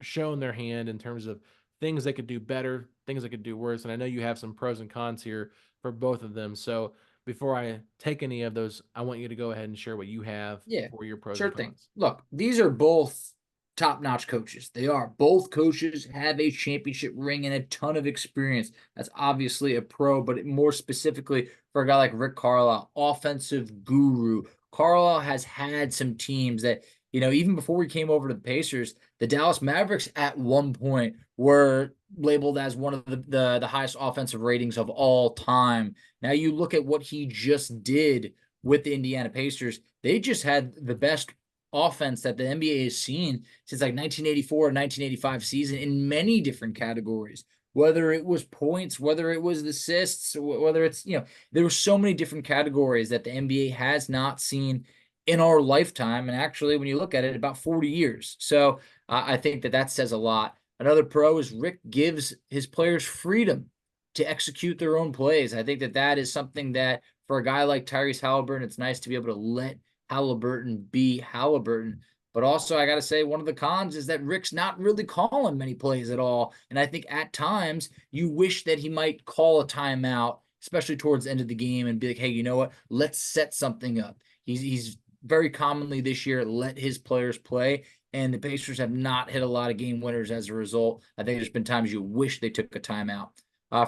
shown their hand in terms of things they could do better, things they could do worse. And I know you have some pros and cons here for both of them. So before I take any of those, I want you to go ahead and share what you have Yeah, for your pros sure and thing. cons. Look, these are both top-notch coaches. They are. Both coaches have a championship ring and a ton of experience. That's obviously a pro, but more specifically for a guy like Rick Carlisle, offensive guru. Carlisle has had some teams that, you know, even before we came over to the Pacers, the Dallas Mavericks at one point were labeled as one of the highest offensive ratings of all time. Now you look at what he just did with the Indiana Pacers. They just had the best offense that the NBA has seen since like 1984 or 1985 season in many different categories. Whether it was points, whether it was assists, whether it's, you know, there were so many different categories that the NBA has not seen in our lifetime. And actually, when you look at it, about 40 years. So I think that says a lot. Another pro is Rick gives his players freedom to execute their own plays. I think that is something that for a guy like Tyrese Haliburton, it's nice to be able to let Haliburton be Haliburton. But also, I got to say, one of the cons is that Rick's not really calling many plays at all. And I think at times you wish that he might call a timeout, especially towards the end of the game, and be like, hey, you know what? Let's set something up. He's very commonly this year let his players play, and the Pacers have not hit a lot of game winners as a result. I think there's been times you wish they took a timeout.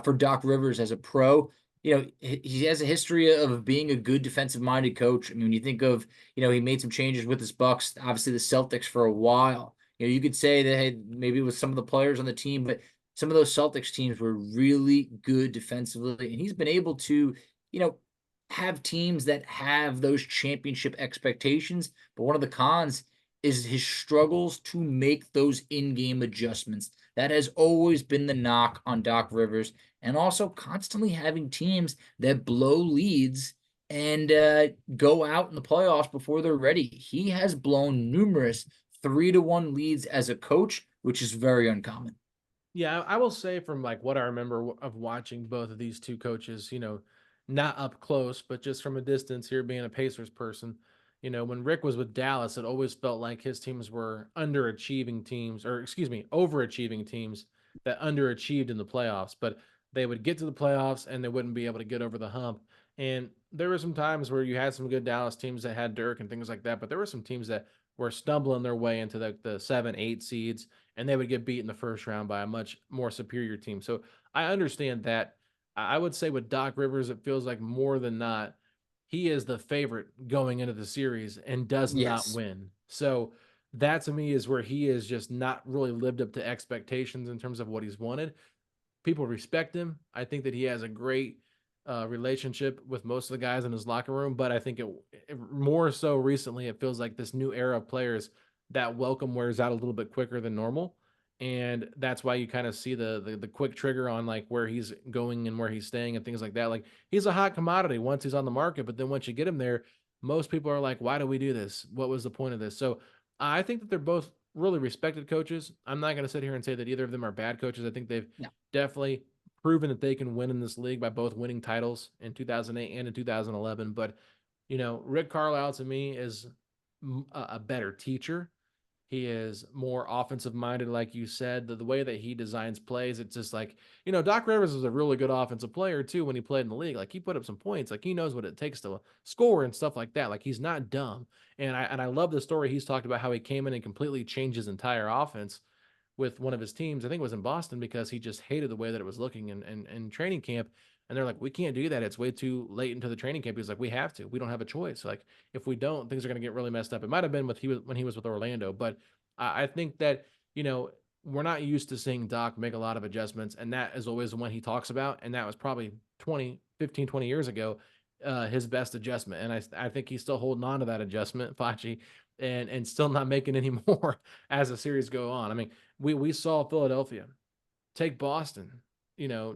For Doc Rivers as a pro, he has a history of being a good defensive-minded coach. I mean, when you think of, he made some changes with his Bucks, obviously the Celtics for a while. You could say that, hey, maybe it was some of the players on the team, but some of those Celtics teams were really good defensively, and he's been able to, have teams that have those championship expectations. But one of the cons is his struggles to make those in-game adjustments. That has always been the knock on Doc Rivers, and also constantly having teams that blow leads and go out in the playoffs before they're ready. He has blown numerous 3-1 leads as a coach, which is very uncommon. Yeah, I will say from like what I remember of watching both of these two coaches, not up close, but just from a distance here being a Pacers person, when Rick was with Dallas, it always felt like his teams were underachieving teams, or excuse me, overachieving teams that underachieved in the playoffs, but they would get to the playoffs and they wouldn't be able to get over the hump. And there were some times where you had some good Dallas teams that had Dirk and things like that, but there were some teams that were stumbling their way into the 7, 8 seeds, and they would get beat in the first round by a much more superior team. So I understand that. I would say with Doc Rivers, it feels like more than not, he is the favorite going into the series and does not Yes. win. So that to me is where he is just not really lived up to expectations in terms of what he's wanted. People respect him. I think that he has a great relationship with most of the guys in his locker room, but I think it more so recently, it feels like this new era of players that welcome wears out a little bit quicker than normal. And that's why you kind of see the quick trigger on like where he's going and where he's staying and things like that. Like he's a hot commodity once he's on the market, but then once you get him there, most people are like, why do we do this? What was the point of this? So I think that they're both really respected coaches. I'm not going to sit here and say that either of them are bad coaches. I think they've No. definitely proven that they can win in this league by both winning titles in 2008 and in 2011. But, Rick Carlisle to me is a better teacher. He is more offensive minded, like you said. The way that he designs plays, it's just like, Doc Rivers is a really good offensive player too when he played in the league. Like he put up some points, like he knows what it takes to score and stuff like that. Like he's not dumb. And I love the story he's talked about how he came in and completely changed his entire offense with one of his teams. I think it was in Boston because he just hated the way that it was looking in training camp. And they're like, we can't do that. It's way too late into the training camp. He's like, we have to. We don't have a choice. Like, if we don't, things are going to get really messed up. It might have been when he was with Orlando, but I think that we're not used to seeing Doc make a lot of adjustments, and that is always the one he talks about. And that was probably 15, 20 years ago, his best adjustment. And I think he's still holding on to that adjustment, Facci, and still not making any more as the series go on. I mean, we saw Philadelphia take Boston,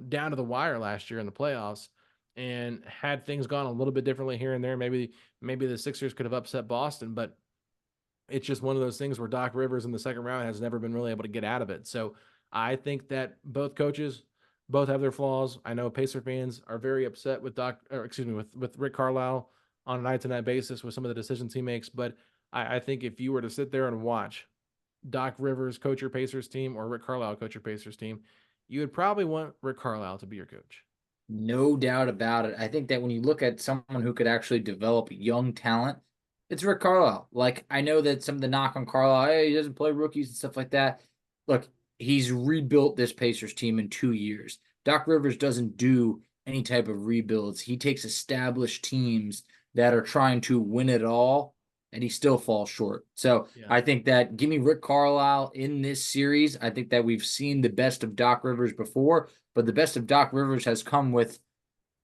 down to the wire last year in the playoffs, and had things gone a little bit differently here and there, maybe the Sixers could have upset Boston, but it's just one of those things where Doc Rivers in the second round has never been really able to get out of it. So I think that both coaches both have their flaws. I know Pacer fans are very upset with with Rick Carlisle on a night-to-night basis with some of the decisions he makes, but I think if you were to sit there and watch Doc Rivers coach your Pacers team or Rick Carlisle coach your Pacers team, you would probably want Rick Carlisle to be your coach. No doubt about it. I think that when you look at someone who could actually develop young talent, it's Rick Carlisle. Like, I know that some of the knock on Carlisle, hey, he doesn't play rookies and stuff like that. Look, he's rebuilt this Pacers team in 2 years. Doc Rivers doesn't do any type of rebuilds. He takes established teams that are trying to win it all, and he still falls short. So Yeah. I think that give me Rick Carlisle in this series. I think that we've seen the best of Doc Rivers before, but the best of Doc Rivers has come with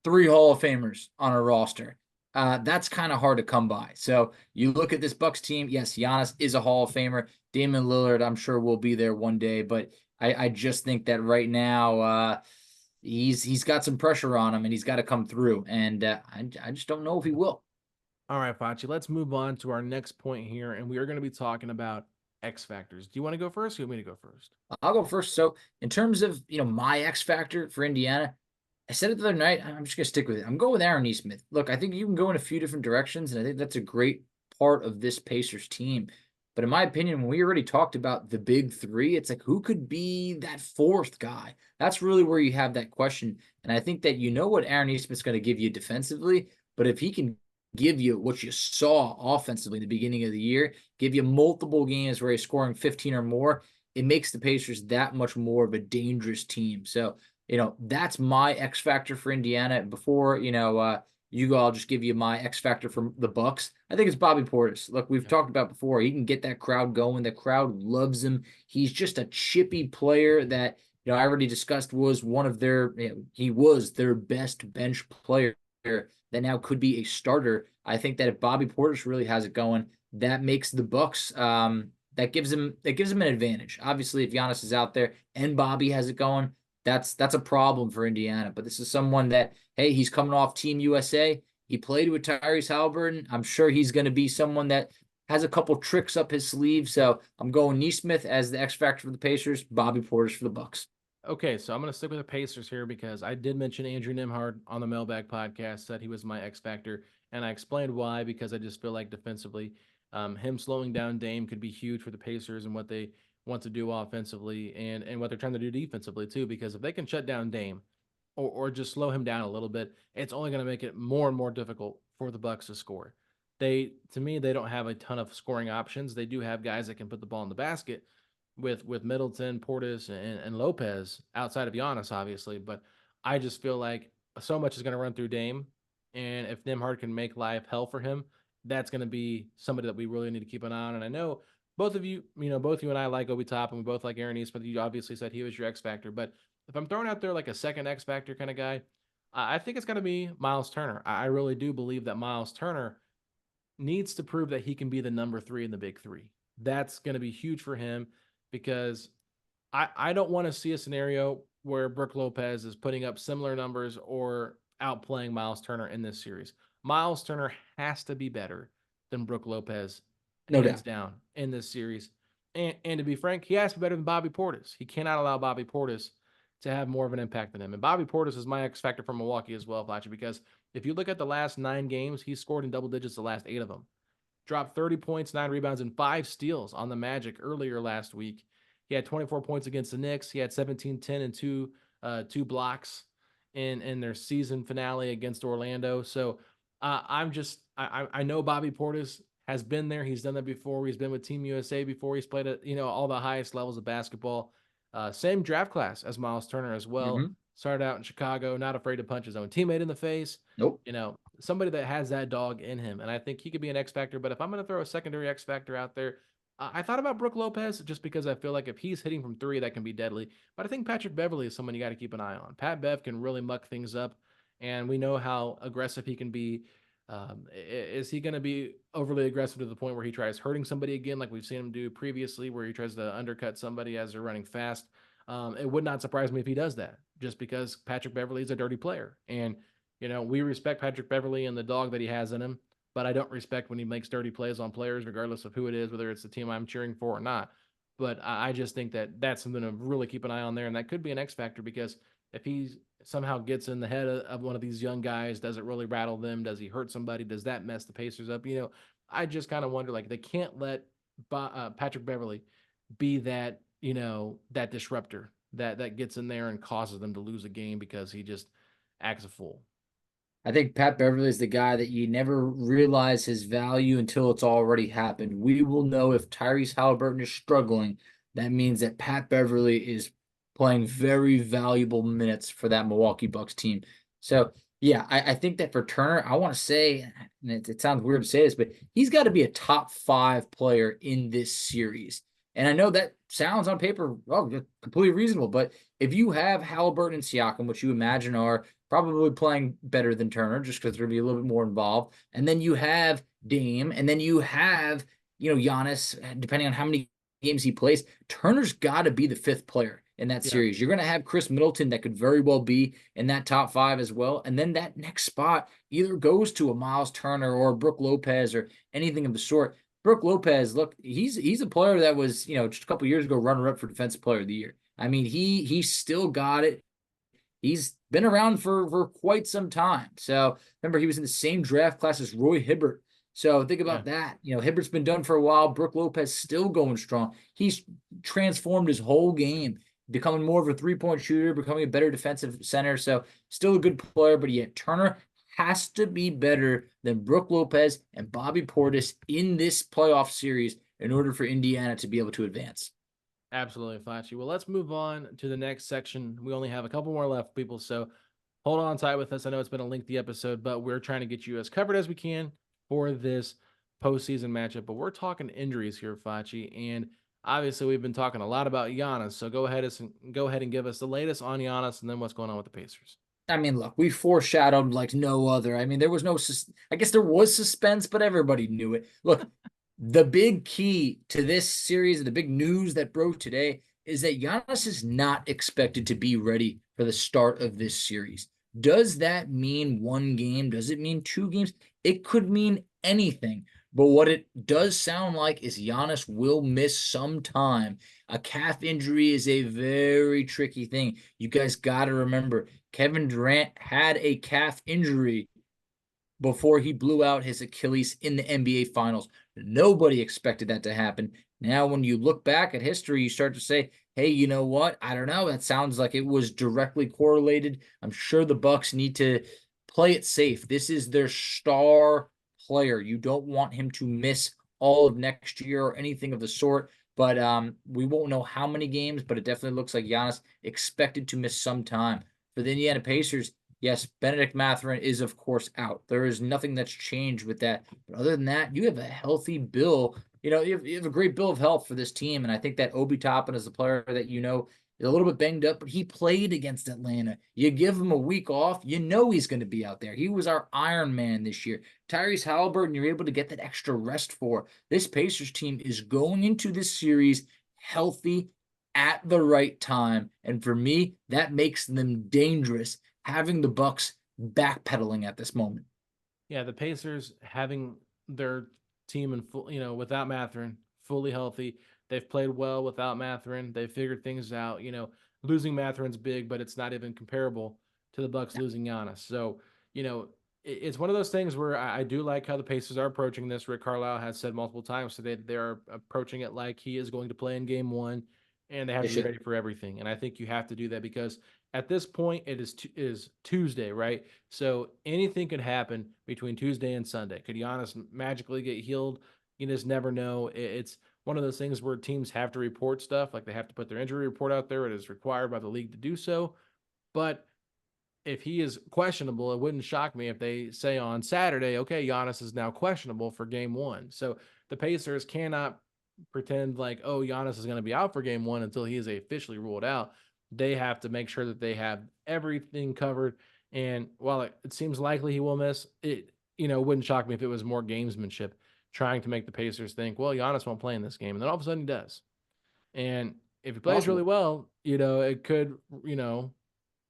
3 Hall of Famers on a roster. That's kind of hard to come by. So you look at this Bucks team. Yes, Giannis is a Hall of Famer. Damian Lillard, I'm sure, will be there one day. But I just think that right now he's got some pressure on him, and he's got to come through. And I just don't know if he will. All right, Facci, let's move on to our next point here, and we are going to be talking about X factors. Do you want to go first? Or you want me to go first? I'll go first. So in terms of my X factor for Indiana, I said it the other night. I'm just going to stick with it. I'm going with Aaron Nesmith. Look, I think you can go in a few different directions, and I think that's a great part of this Pacers team. But in my opinion, when we already talked about the big three, it's like, who could be that fourth guy? That's really where you have that question. And I think that what Aaron Nesmith's going to give you defensively, but if he can give you what you saw offensively in the beginning of the year, give you multiple games where he's scoring 15 or more, it makes the Pacers that much more of a dangerous team. So, that's my X factor for Indiana. Before, you go, I'll just give you my X factor from the Bucks. I think it's Bobby Portis. Look, we've talked about before. He can get that crowd going. The crowd loves him. He's just a chippy player that, I already discussed was one of their, he was their best bench player that now could be a starter. I think that if Bobby Portis really has it going, that makes the Bucks that gives him an advantage. Obviously, if Giannis is out there and Bobby has it going, that's a problem for Indiana. But this is someone that, hey, he's coming off Team USA. He played with Tyrese Haliburton. I'm sure he's going to be someone that has a couple tricks up his sleeve. So I'm going Nesmith as the X factor for the Pacers, Bobby Portis for the Bucks. Okay, so I'm going to stick with the Pacers here because I did mention Andrew Nimhard on the Mailbag podcast, said he was my X factor, and I explained why, because I just feel like defensively, him slowing down Dame could be huge for the Pacers and what they want to do offensively and what they're trying to do defensively too, because if they can shut down Dame or just slow him down a little bit, it's only going to make it more and more difficult for the Bucks to score. To me, they don't have a ton of scoring options. They do have guys that can put the ball in the basket, with Middleton, Portis, and Lopez outside of Giannis, obviously. But I just feel like so much is going to run through Dame, and if Nimhard can make life hell for him, that's going to be somebody that we really need to keep an eye on. And I know both of you, both you and I like Obi Toppin, and we both like Aaron Nesmith. You obviously said he was your X factor, but if I'm throwing out there like a second X factor kind of guy, I think it's going to be Myles Turner. I really do believe that Myles Turner needs to prove that he can be the number 3 in the big 3. That's going to be huge for him, because I don't want to see a scenario where Brook Lopez is putting up similar numbers or outplaying Myles Turner in this series. Myles Turner has to be better than Brook Lopez, No hands doubt. down, in this series. And to be frank, he has to be better than Bobby Portis. He cannot allow Bobby Portis to have more of an impact than him. And Bobby Portis is my X factor from Milwaukee as well, Fletcher, because if you look at the last 9 games, he's scored in double digits the last 8 of them. Dropped 30 points, 9 rebounds, and 5 steals on the Magic earlier last week. He had 24 points against the Knicks. He had 17, 10, and 2 blocks in their season finale against Orlando. So I know Bobby Portis has been there. He's done that before. He's been with Team USA before. He's played at all the highest levels of basketball. Same draft class as Myles Turner as well. Mm-hmm. Started out in Chicago, not afraid to punch his own teammate in the face. Nope. Somebody that has that dog in him. And I think he could be an X factor. But if I'm going to throw a secondary X factor out there, I thought about Brook Lopez just because I feel like if he's hitting from 3, that can be deadly. But I think Patrick Beverley is someone you got to keep an eye on. Pat Bev can really muck things up, and we know how aggressive he can be. Is he going to be overly aggressive to the point where he tries hurting somebody again, like we've seen him do previously, where he tries to undercut somebody as they're running fast? It would not surprise me if he does that, just because Patrick Beverley is a dirty player. And, we respect Patrick Beverley and the dog that he has in him, but I don't respect when he makes dirty plays on players, regardless of who it is, whether it's the team I'm cheering for or not. But I just think that that's something to really keep an eye on there. And that could be an X factor, because if he somehow gets in the head of one of these young guys, does it really rattle them? Does he hurt somebody? Does that mess the Pacers up? I just kind of wonder, like, they can't let Patrick Beverley be that, that disruptor that gets in there and causes them to lose a game because he just acts a fool. I think Pat Beverley is the guy that you never realize his value until it's already happened. We will know if Tyrese Haliburton is struggling. That means that Pat Beverley is playing very valuable minutes for that Milwaukee Bucks team. So, yeah, I think that for Turner, I want to say, and it sounds weird to say this, but he's got to be a top 5 player in this series. And I know that sounds on paper, completely reasonable. But if you have Haliburton and Siakam, which you imagine are probably playing better than Turner, just because they're going to be a little bit more involved, and then you have Dame, and then you have, Giannis, depending on how many games he plays, Turner's got to be the 5th player in that series. You're going to have Khris Middleton that could very well be in that top 5 as well. And then that next spot either goes to a Myles Turner or Brook Lopez or anything of the sort. Brook Lopez, look, he's a player that was, just a couple years ago runner-up for Defensive Player of the Year. I mean, he still got it. He's been around for quite some time. So remember, he was in the same draft class as Roy Hibbert. So think about that. Hibbert's been done for a while. Brook Lopez still going strong. He's transformed his whole game, becoming more of a 3-point shooter, becoming a better defensive center. So still a good player, but yet Turner has to be better than Brook Lopez and Bobby Portis in this playoff series in order for Indiana to be able to advance. Absolutely, Facci. Well, let's move on to the next section. We only have a couple more left, people, so hold on tight with us. I know it's been a lengthy episode, but we're trying to get you as covered as we can for this postseason matchup. But we're talking injuries here, Facci, and obviously we've been talking a lot about Giannis. So go ahead and give us the latest on Giannis, and then what's going on with the Pacers. I mean, look, we foreshadowed like no other. I mean, there was no, I guess there was suspense, but everybody knew it. Look, the big key to this series, the big news that broke today is that Giannis is not expected to be ready for the start of this series. Does that mean one game? Does it mean 2 games? It could mean anything. But what it does sound like is Giannis will miss some time. A calf injury is a very tricky thing. You guys got to remember, Kevin Durant had a calf injury before he blew out his Achilles in the NBA Finals. Nobody expected that to happen. Now, when you look back at history, you start to say, hey, you know what? I don't know. That sounds like it was directly correlated. I'm sure the Bucks need to play it safe. This is their star player. You don't want him to miss all of next year or anything of the sort. But we won't know how many games, but it definitely looks like Giannis expected to miss some time. For the Indiana Pacers, yes, Benedict Mathurin is, of course, out. There is nothing that's changed with that. But other than that, you have a healthy bill. You have a great bill of health for this team. And I think that Obi Toppin is a player that is a little bit banged up, but he played against Atlanta. You give him a week off, he's going to be out there. He was our Iron Man this year. Tyrese Haliburton, you're able to get that extra rest for. This Pacers team is going into this series healthy at the right time. And for me, that makes them dangerous, having the Bucks backpedaling at this moment. Yeah, the Pacers having their team in full, without Mathurin, fully healthy. They've played well without Mathurin. They've figured things out. Losing Mathurin's big, but it's not even comparable to the Bucks losing Giannis. So, it's one of those things where I do like how the Pacers are approaching this. Rick Carlisle has said multiple times today that they're approaching it like he is going to play in game one, and they have to be ready for everything. And I think you have to do that because at this point it is Tuesday, right? So anything could happen between Tuesday and Sunday. Could Giannis magically get healed? You just never know. It's one of those things where teams have to report stuff, like they have to put their injury report out there. It is required by the league to do so. But if he is questionable, it wouldn't shock me if they say on Saturday, okay, Giannis is now questionable for game one. So the Pacers cannot pretend like, oh, Giannis is going to be out for game one until he is officially ruled out. They have to make sure that they have everything covered. And while it seems likely he will miss, it wouldn't shock me if it was more gamesmanship trying to make the Pacers think, well, Giannis won't play in this game. And then all of a sudden he does. And if he plays really well, it could,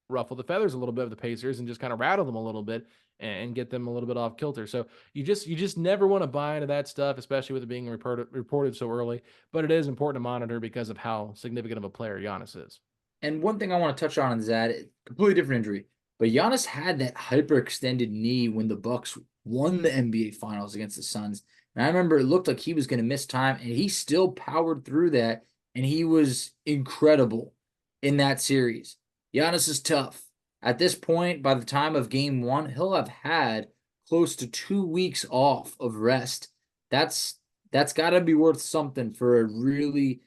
ruffle the feathers a little bit of the Pacers and just kind of rattle them a little bit and get them a little bit off kilter. So you just never want to buy into that stuff, especially with it being reported so early. But it is important to monitor because of how significant of a player Giannis is. And one thing I want to touch on is that completely different injury, but Giannis had that hyperextended knee when the Bucks won the NBA Finals against the Suns. And I remember it looked like he was going to miss time, and he still powered through that, and he was incredible in that series. Giannis is tough. At this point, by the time of game one, he'll have had close to 2 weeks off of rest. That's got to be worth something for a really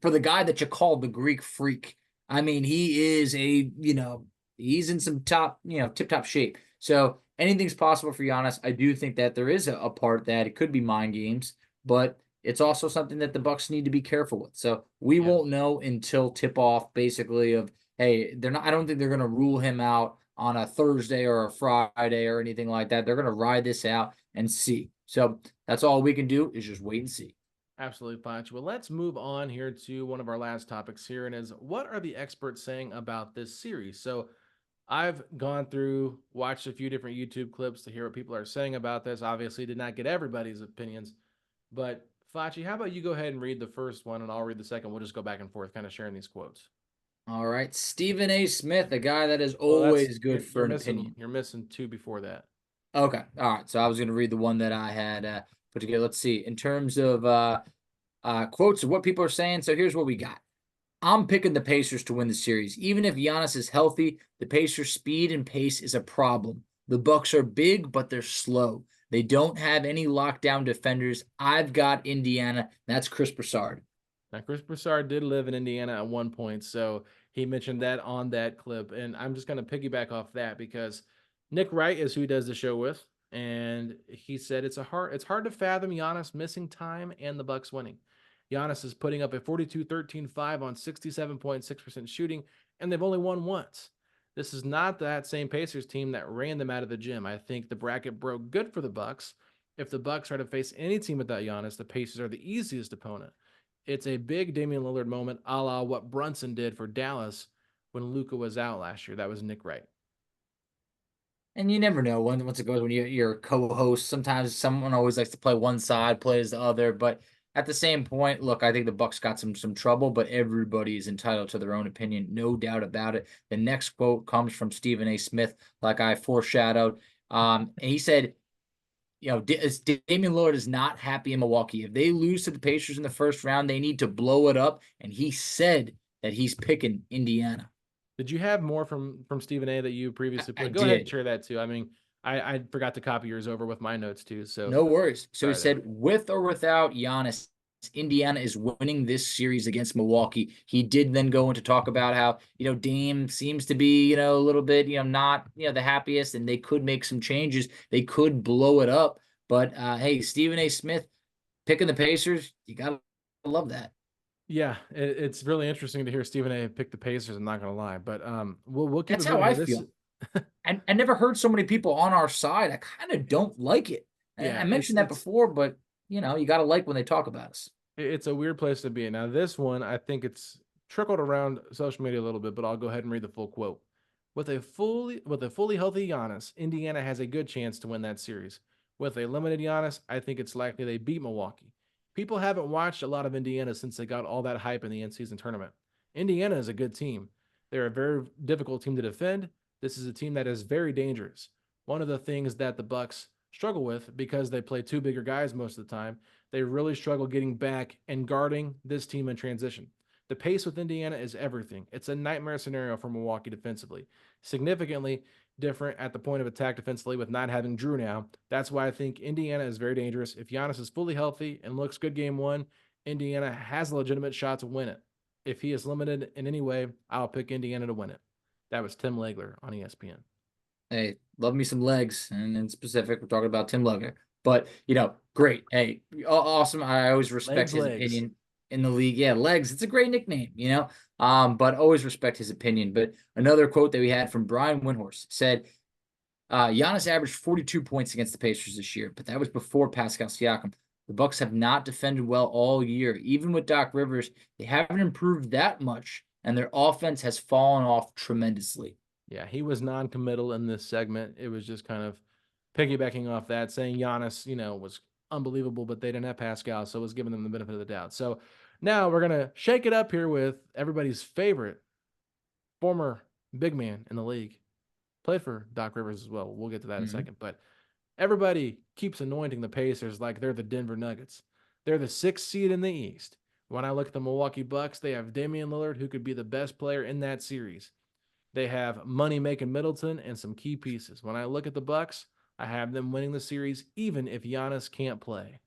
for the guy that you call the Greek freak. I mean, he is he's in some top, tip-top shape. So anything's possible for Giannis. I do think that there is a part that it could be mind games, but it's also something that the Bucks need to be careful with. So we won't know until tip-off, basically, of, hey, I don't think they're going to rule him out on a Thursday or a Friday or anything like that. They're going to ride this out and see. So that's all we can do is just wait and see. Absolutely, Ponch. Well, let's move on here to one of our last topics here, and is what are the experts saying about this series? So I've gone through, watched a few different YouTube clips to hear what people are saying about this. Obviously, did not get everybody's opinions, but Facci, how about you go ahead and read the first one, and I'll read the second. We'll just go back and forth, kind of sharing these quotes. All right, Stephen A. Smith, a guy that is always good for an opinion. You're missing two before that. Okay, all right. So I was going to read the one that I had put together. Let's see. In terms of quotes of what people are saying, so here's what we got. I'm picking the Pacers to win the series. Even if Giannis is healthy, the Pacers' speed and pace is a problem. The Bucks are big, but they're slow. They don't have any lockdown defenders. I've got Indiana. That's Chris Broussard. Now, Chris Broussard did live in Indiana at one point, so he mentioned that on that clip. And I'm just going to piggyback off that because Nick Wright is who he does the show with, and he said it's hard to fathom Giannis missing time and the Bucks winning. Giannis is putting up a 42-13-5 on 67.6% shooting, and they've only won once. This is not that same Pacers team that ran them out of the gym. I think the bracket broke good for the Bucks. If the Bucks are to face any team without Giannis, the Pacers are the easiest opponent. It's a big Damian Lillard moment, a la what Brunson did for Dallas when Luka was out last year. That was Nick Wright. And you never know once it goes when you're a co-host. Sometimes someone always likes to play one side, plays the other. But at the same point, look, I think the Bucks got some trouble, but everybody is entitled to their own opinion, no doubt about it. The next quote comes from Stephen A. Smith, like I foreshadowed. And he said, Damian Lillard is not happy in Milwaukee. If they lose to the Pacers in the first round, they need to blow it up. And he said that he's picking Indiana. Did you have more from Stephen A that you previously put? I Go ahead and did. share that too. I mean, I forgot to copy yours over with my notes too. So No worries. So he sorry said, there. with or without Giannis, Indiana is winning this series against Milwaukee. He did then go into talk about how, Dame seems to be, a little bit, not, the happiest, and they could make some changes. They could blow it up. But hey, Stephen A. Smith picking the Pacers, you got to love that. Yeah, it's really interesting to hear Stephen A pick the Pacers. I'm not gonna lie, but we'll keep That's it how moving I here. This feel. I never heard so many people on our side. I kind of don't like it. I yeah, mentioned that before, but you got to like when they talk about us. it's a weird place to be. Now, this one, I think it's trickled around social media a little bit, but I'll go ahead and read the full quote. With a fully healthy Giannis, Indiana has a good chance to win that series. With a limited Giannis, I think it's likely they beat Milwaukee. People haven't watched a lot of Indiana since they got all that hype in the in-season tournament. Indiana is a good team. They're a very difficult team to defend. This is a team that is very dangerous. One of the things that the Bucks struggle with, because they play two bigger guys most of the time, they really struggle getting back and guarding this team in transition. The pace with Indiana is everything. It's a nightmare scenario for Milwaukee defensively. Significantly different at the point of attack defensively with not having Drew now. That's why I think Indiana is very dangerous. If Giannis is fully healthy and looks good game one, Indiana has a legitimate shot to win it. If he is limited in any way, I'll pick Indiana to win it. That was Tim Legler on ESPN. Hey, love me some legs, and in specific, we're talking about Tim Legler. But great. Hey, awesome. I always respect his Legs. opinion in the league. Yeah, legs. It's a great nickname, but always respect his opinion. But another quote that we had from Brian Windhorst said, Giannis averaged 42 points against the Pacers this year, but that was before Pascal Siakam. The Bucks have not defended well all year. Even with Doc Rivers, they haven't improved that much, and their offense has fallen off tremendously. Yeah, he was non-committal in this segment. It was just kind of piggybacking off that, saying Giannis, was unbelievable, but they didn't have Pascal, so it was giving them the benefit of the doubt. So now we're gonna shake it up here with everybody's favorite former big man in the league. Played for Doc Rivers as well. We'll get to that in a second. But everybody keeps anointing the Pacers like they're the Denver Nuggets. They're the 6th seed in the East. When I look at the Milwaukee Bucks, they have Damian Lillard, who could be the best player in that series. They have money-making Middleton and some key pieces. When I look at the Bucks, I have them winning the series, even if Giannis can't play.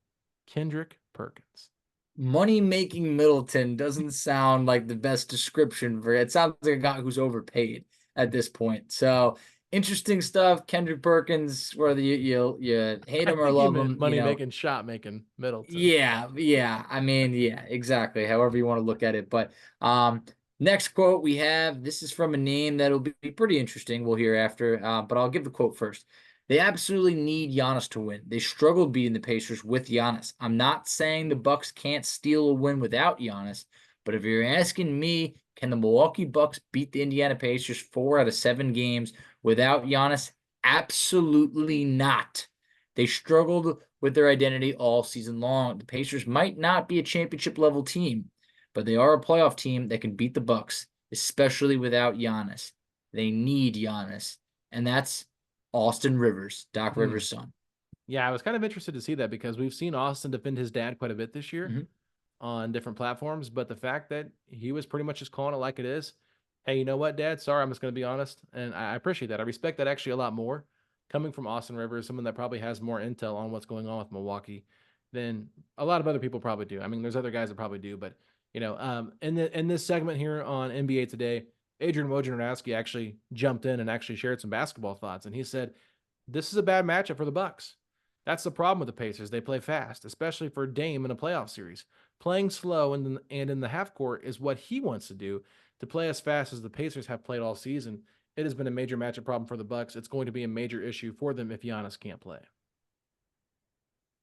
Kendrick Perkins. Money-making Middleton doesn't sound like the best description for it. It sounds like a guy who's overpaid at this point. So interesting stuff. Kendrick Perkins, whether you hate I him or think you love meant him, money-making, shot-making Middleton. yeah. I mean, yeah, exactly. However you want to look at it. But next quote we have, this is from a name that'll be pretty interesting. We'll hear after, but I'll give the quote first. They absolutely need Giannis to win. They struggled beating the Pacers with Giannis. I'm not saying the Bucks can't steal a win without Giannis, but if you're asking me, can the Milwaukee Bucks beat the Indiana Pacers 4 out of 7 games without Giannis? Absolutely not. They struggled with their identity all season long. The Pacers might not be a championship level team, but they are a playoff team that can beat the Bucks, especially without Giannis. They need Giannis, and that's Austin Rivers, Doc Rivers' son. Yeah, I was kind of interested to see that because we've seen Austin defend his dad quite a bit this year Mm-hmm. on different platforms. But the fact that he was pretty much just calling it like it is, hey, you know what, Dad? Sorry, I'm just going to be honest. And I appreciate that. I respect that actually a lot more coming from Austin Rivers, someone that probably has more intel on what's going on with Milwaukee than a lot of other people probably do. I mean, there's other guys that probably do, but in this segment here on NBA Today, Adrian Wojnarowski actually jumped in and actually shared some basketball thoughts, and he said, "This is a bad matchup for the Bucks. That's the problem with the Pacers. They play fast, especially for Dame in a playoff series. Playing slow and in the half court is what he wants to do, to play as fast as the Pacers have played all season. It has been a major matchup problem for the Bucks. It's going to be a major issue for them if Giannis can't play."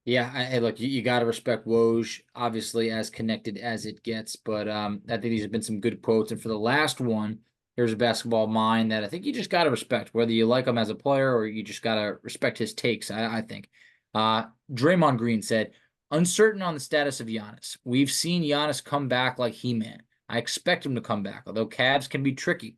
Yeah, hey, look, you got to respect Woj, obviously as connected as it gets, but I think these have been some good quotes. And for the last one, here's a basketball mind that I think you just got to respect, whether you like him as a player or you just got to respect his takes. I think Draymond Green said, "Uncertain on the status of Giannis. We've seen Giannis come back like He-Man. I expect him to come back, although Cavs can be tricky.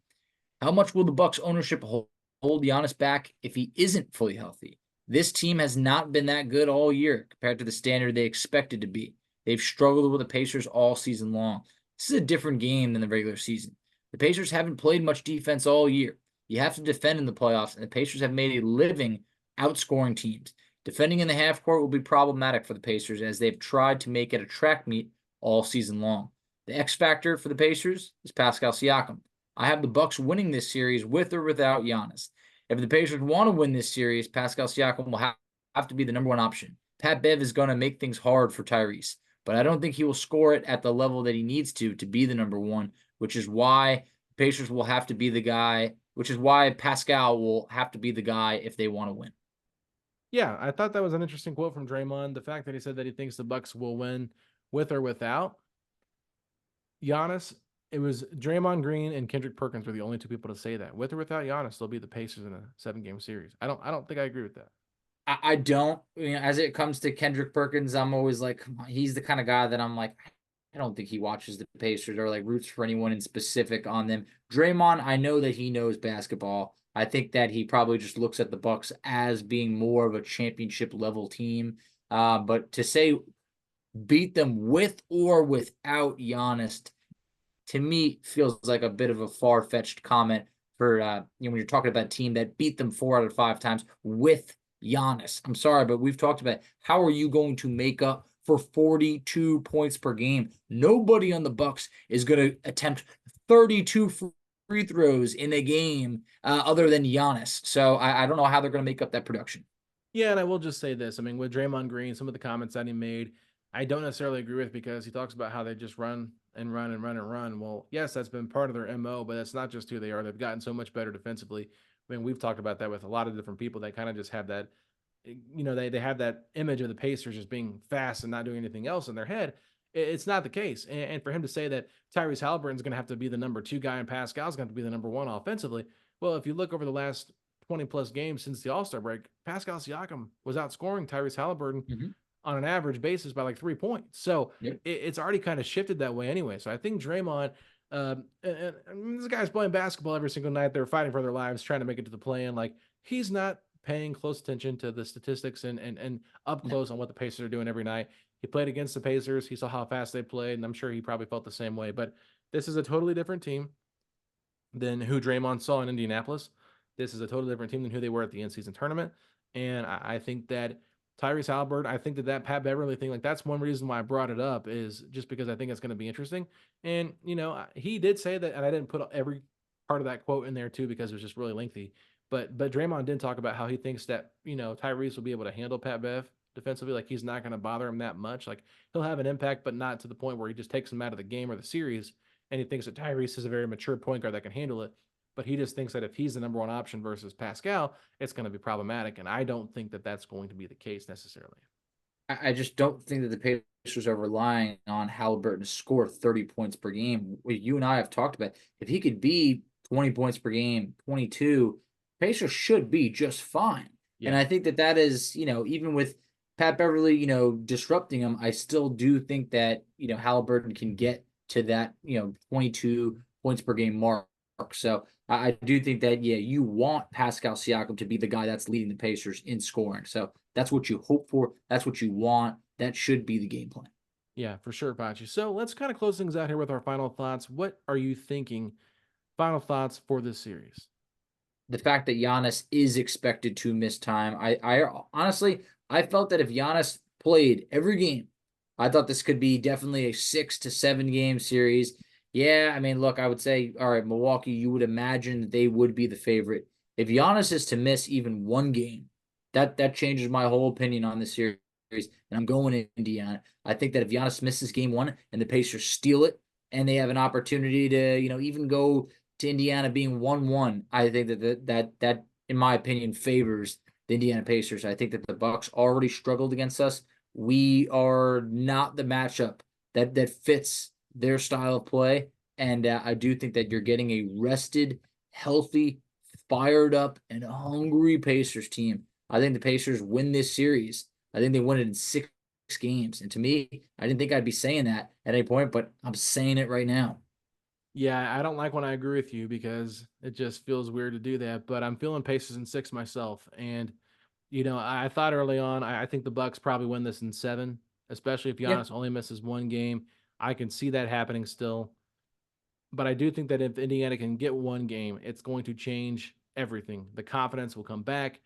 How much will the Bucks ownership hold Giannis back if he isn't fully healthy? This team has not been that good all year compared to the standard they expected to be. They've struggled with the Pacers all season long. This is a different game than the regular season. The Pacers haven't played much defense all year. You have to defend in the playoffs, and the Pacers have made a living outscoring teams. Defending in the half court will be problematic for the Pacers as they've tried to make it a track meet all season long. The X factor for the Pacers is Pascal Siakam. I have the Bucks winning this series with or without Giannis. If the Pacers want to win this series, Pascal Siakam will have to be the number one option. Pat Bev is going to make things hard for Tyrese, but I don't think he will score it at the level that he needs to be the number one, which is why the Pacers will have to be the guy, which is why Pascal will have to be the guy if they want to win." Yeah, I thought that was an interesting quote from Draymond. The fact that he said that he thinks the Bucks will win with or without Giannis. It was Draymond Green and Kendrick Perkins were the only two people to say that. With or without Giannis, they'll be the Pacers in a 7-game series. I don't think I agree with that. I don't, as it comes to Kendrick Perkins, I'm always like, he's the kind of guy that I'm like, I don't think he watches the Pacers or like roots for anyone in specific on them. Draymond, I know that he knows basketball. I think that he probably just looks at the Bucks as being more of a championship level team. But to say beat them with or without Giannis, to me, feels like a bit of a far-fetched comment for when you're talking about a team that beat them 4 out of 5 times with Giannis. I'm sorry, but we've talked about how are you going to make up for 42 points per game? Nobody on the Bucks is going to attempt 32 free throws in a game other than Giannis. So I don't know how they're going to make up that production. Yeah, and I will just say this. I mean, with Draymond Green, some of the comments that he made, I don't necessarily agree with because he talks about how they just run and run and run and run. Well, yes, that's been part of their MO, but that's not just who they are. They've gotten so much better defensively. I mean, we've talked about that with a lot of different people. They kind of just have that, they have that image of the Pacers just being fast and not doing anything else in their head. It's not the case. And for him to say that Tyrese Haliburton is going to have to be the number 2 guy and Pascal's going to be the number 1 offensively, well, if you look over the last 20 plus games since the All-Star break, Pascal Siakam was outscoring Tyrese Haliburton on an average basis by like 3 points. So it's already kind of shifted that way anyway. So I think Draymond, and this guy's playing basketball every single night. They're fighting for their lives, trying to make it to the play-in. Like, he's not paying close attention to the statistics and up close on what the Pacers are doing every night. He played against the Pacers. He saw how fast they played, and I'm sure he probably felt the same way. But this is a totally different team than who Draymond saw in Indianapolis. This is a totally different team than who they were at the in-season tournament. And I think that Tyrese Haliburton, I think that Pat Beverly thing, like, that's one reason why I brought it up, is just because I think it's going to be interesting. And, he did say that, and I didn't put every part of that quote in there too because it was just really lengthy. But Draymond did talk about how he thinks that, Tyrese will be able to handle Pat Bev defensively. Like, he's not going to bother him that much. Like, he'll have an impact, but not to the point where he just takes him out of the game or the series. And he thinks that Tyrese is a very mature point guard that can handle it. But he just thinks that if he's the number 1 option versus Pascal, it's going to be problematic. And I don't think that that's going to be the case necessarily. I just don't think that the Pacers are relying on Haliburton to score 30 points per game. You and I have talked about, if he could be 20 points per game, 22, Pacers should be just fine. Yeah. And I think that is, even with Pat Beverly, disrupting him, I still do think that, Haliburton can get to that, 22 points per game mark. So I do think that, you want Pascal Siakam to be the guy that's leading the Pacers in scoring. So that's what you hope for. That's what you want. That should be the game plan. Yeah, for sure, Facci. So let's kind of close things out here with our final thoughts. What are you thinking? Final thoughts for this series? the fact that Giannis is expected to miss time. I honestly, I felt that if Giannis played every game, I thought this could be definitely a 6 to 7 game series. Yeah, I mean, look, I would say, all right, Milwaukee, you would imagine that they would be the favorite. If Giannis is to miss even one game, that changes my whole opinion on this series. And I'm going to Indiana. I think that if Giannis misses game one and the Pacers steal it, and they have an opportunity to, even go to Indiana being 1-1, I think that in my opinion favors the Indiana Pacers. I think that the Bucks already struggled against us. We are not the matchup that fits their style of play, and I do think that you're getting a rested, healthy, fired up, and hungry Pacers team. I think the Pacers win this series. I think they win it in 6 games. And to me, I didn't think I'd be saying that at any point, but I'm saying it right now. Yeah, I don't like when I agree with you because it just feels weird to do that. But I'm feeling Pacers in 6 myself, and I thought early on, I think the Bucks probably win this in 7, especially if Yeah. Giannis only misses one game. I can see that happening still. But I do think that if Indiana can get one game, it's going to change everything. The confidence will come back.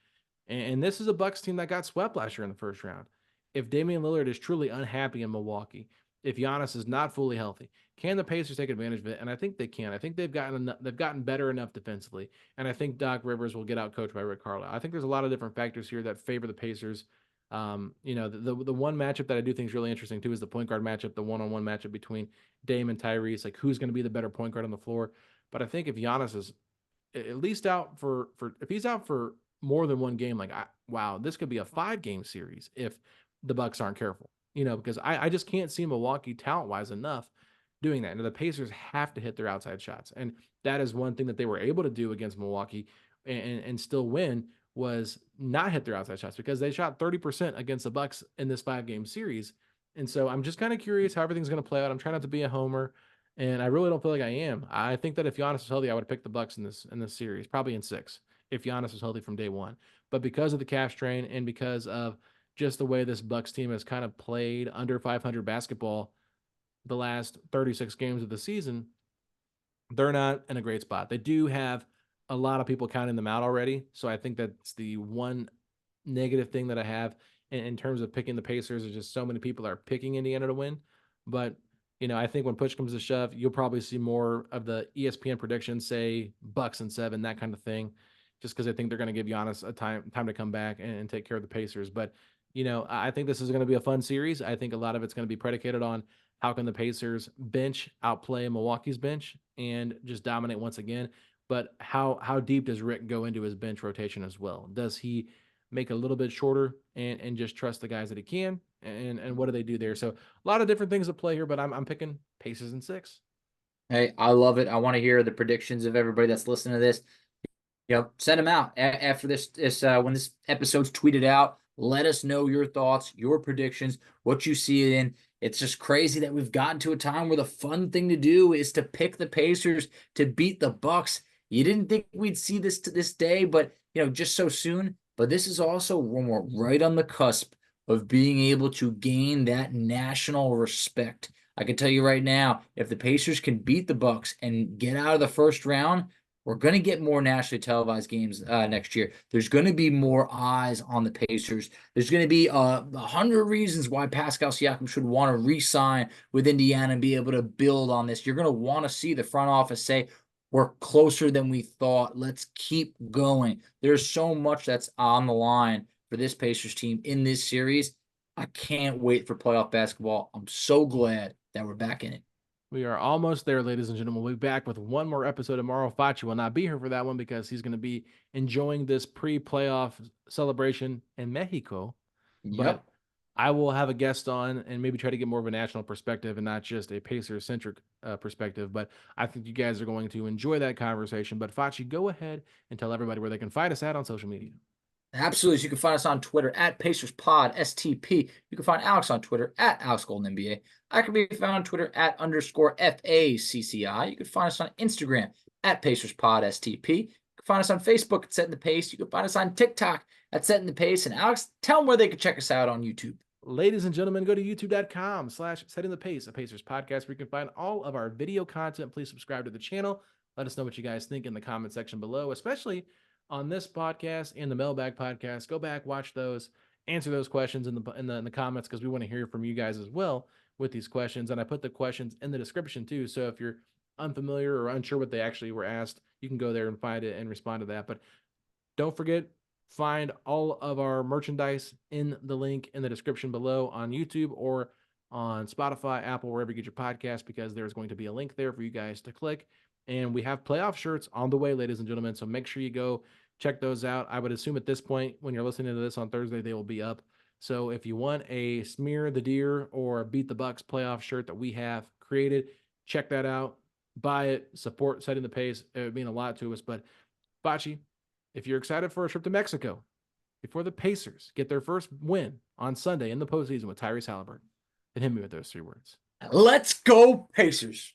And this is a Bucks team that got swept last year in the first round. If Damian Lillard is truly unhappy in Milwaukee, if Giannis is not fully healthy, can the Pacers take advantage of it? And I think they can. I think they've gotten better enough defensively, and I think Doc Rivers will get out coached by Rick Carlisle. I think there's a lot of different factors here that favor the Pacers. The one matchup that I do think is really interesting too is the point guard matchup, the one-on-one matchup between Dame and Tyrese. Like, who's going to be the better point guard on the floor? But I think if Giannis is at least out for if he's out for more than one game, like, wow, this could be a 5 game series if the Bucks aren't careful. Because I just can't see Milwaukee talent wise enough doing that. And the Pacers have to hit their outside shots, and that is one thing that they were able to do against Milwaukee and still win, was not hit their outside shots, because they shot 30% against the Bucks in this 5 game series. And so I'm just kind of curious how everything's going to play out. I'm trying not to be a homer, and I really don't feel like I am. I think that if Giannis is healthy, I would pick the Bucks in this series, probably in 6, if Giannis is healthy from day one. But because of the calf strain and because of just the way this Bucks team has kind of played under 500 basketball the last 36 games of the season, they're not in a great spot. They do have a lot of people counting them out already. So I think that's the one negative thing that I have in terms of picking the Pacers, is just so many people are picking Indiana to win. But, I think when push comes to shove, you'll probably see more of the ESPN predictions, say Bucks and 7, that kind of thing, just because I think they're going to give Giannis a time to come back and take care of the Pacers. But, I think this is going to be a fun series. I think a lot of it's going to be predicated on how can the Pacers bench outplay Milwaukee's bench and just dominate once again. But how deep does Rick go into his bench rotation as well? Does he make it a little bit shorter and just trust the guys that he can? And what do they do there? So a lot of different things at play here, but I'm picking Pacers in 6. Hey, I love it. I want to hear the predictions of everybody that's listening to this. Send them out after this when this episode's tweeted out. Let us know your thoughts, your predictions, what you see it in. It's just crazy that we've gotten to a time where the fun thing to do is to pick the Pacers to beat the Bucks. You didn't think we'd see this to this day, but just so soon. But this is also when we're right on the cusp of being able to gain that national respect. I can tell you right now, if the Pacers can beat the Bucks and get out of the first round, we're going to get more nationally televised games next year. There's going to be more eyes on the Pacers. There's going to be 100 reasons why Pascal Siakam should want to re-sign with Indiana and be able to build on this. You're going to want to see the front office say, we're closer than we thought. Let's keep going. There's so much that's on the line for this Pacers team in this series. I can't wait for playoff basketball. I'm so glad that we're back in it. We are almost there, ladies and gentlemen. We'll be back with one more episode tomorrow. Facci will not be here for that one because he's going to be enjoying this pre-playoff celebration in Mexico. But Yep. I will have a guest on and maybe try to get more of a national perspective and not just a Pacer-centric perspective. But I think you guys are going to enjoy that conversation. But Facci, go ahead and tell everybody where they can find us at on social media. Absolutely. So you can find us on Twitter at PacersPod, STP. You can find Alex on Twitter at AlexGoldenNBA. I can be found on Twitter at _FACCI. You can find us on Instagram at PacersPod, STP. You can find us on Facebook at Setting the Pace. You can find us on TikTok at Setting the Pace. And Alex, tell them where they can check us out on YouTube. Ladies and gentlemen, go to youtube.com/Setting the Pace, a Pacers podcast, where you can find all of our video content. Please subscribe to the channel. Let us know what you guys think in the comment section below, especially on this podcast and the Mailbag podcast. Go back, watch those, answer those questions in the comments, because we want to hear from you guys as well with these questions. And I put the questions in the description too. So if you're unfamiliar or unsure what they actually were asked, you can go there and find it and respond to that. But don't forget, find all of our merchandise in the link in the description below on YouTube or on Spotify, Apple, wherever you get your podcast, because there's going to be a link there for you guys to click. And we have playoff shirts on the way, ladies and gentlemen. So make sure you go check those out. I would assume at this point, when you're listening to this on Thursday, they will be up. So if you want a Smear the Deer or Beat the Bucks playoff shirt that we have created, check that out. Buy it, support setting the pace. It would mean a lot to us. But Facci, if you're excited for a trip to Mexico before the Pacers get their first win on Sunday in the postseason with Tyrese Haliburton, then hit me with those 3 words. Let's go, Pacers.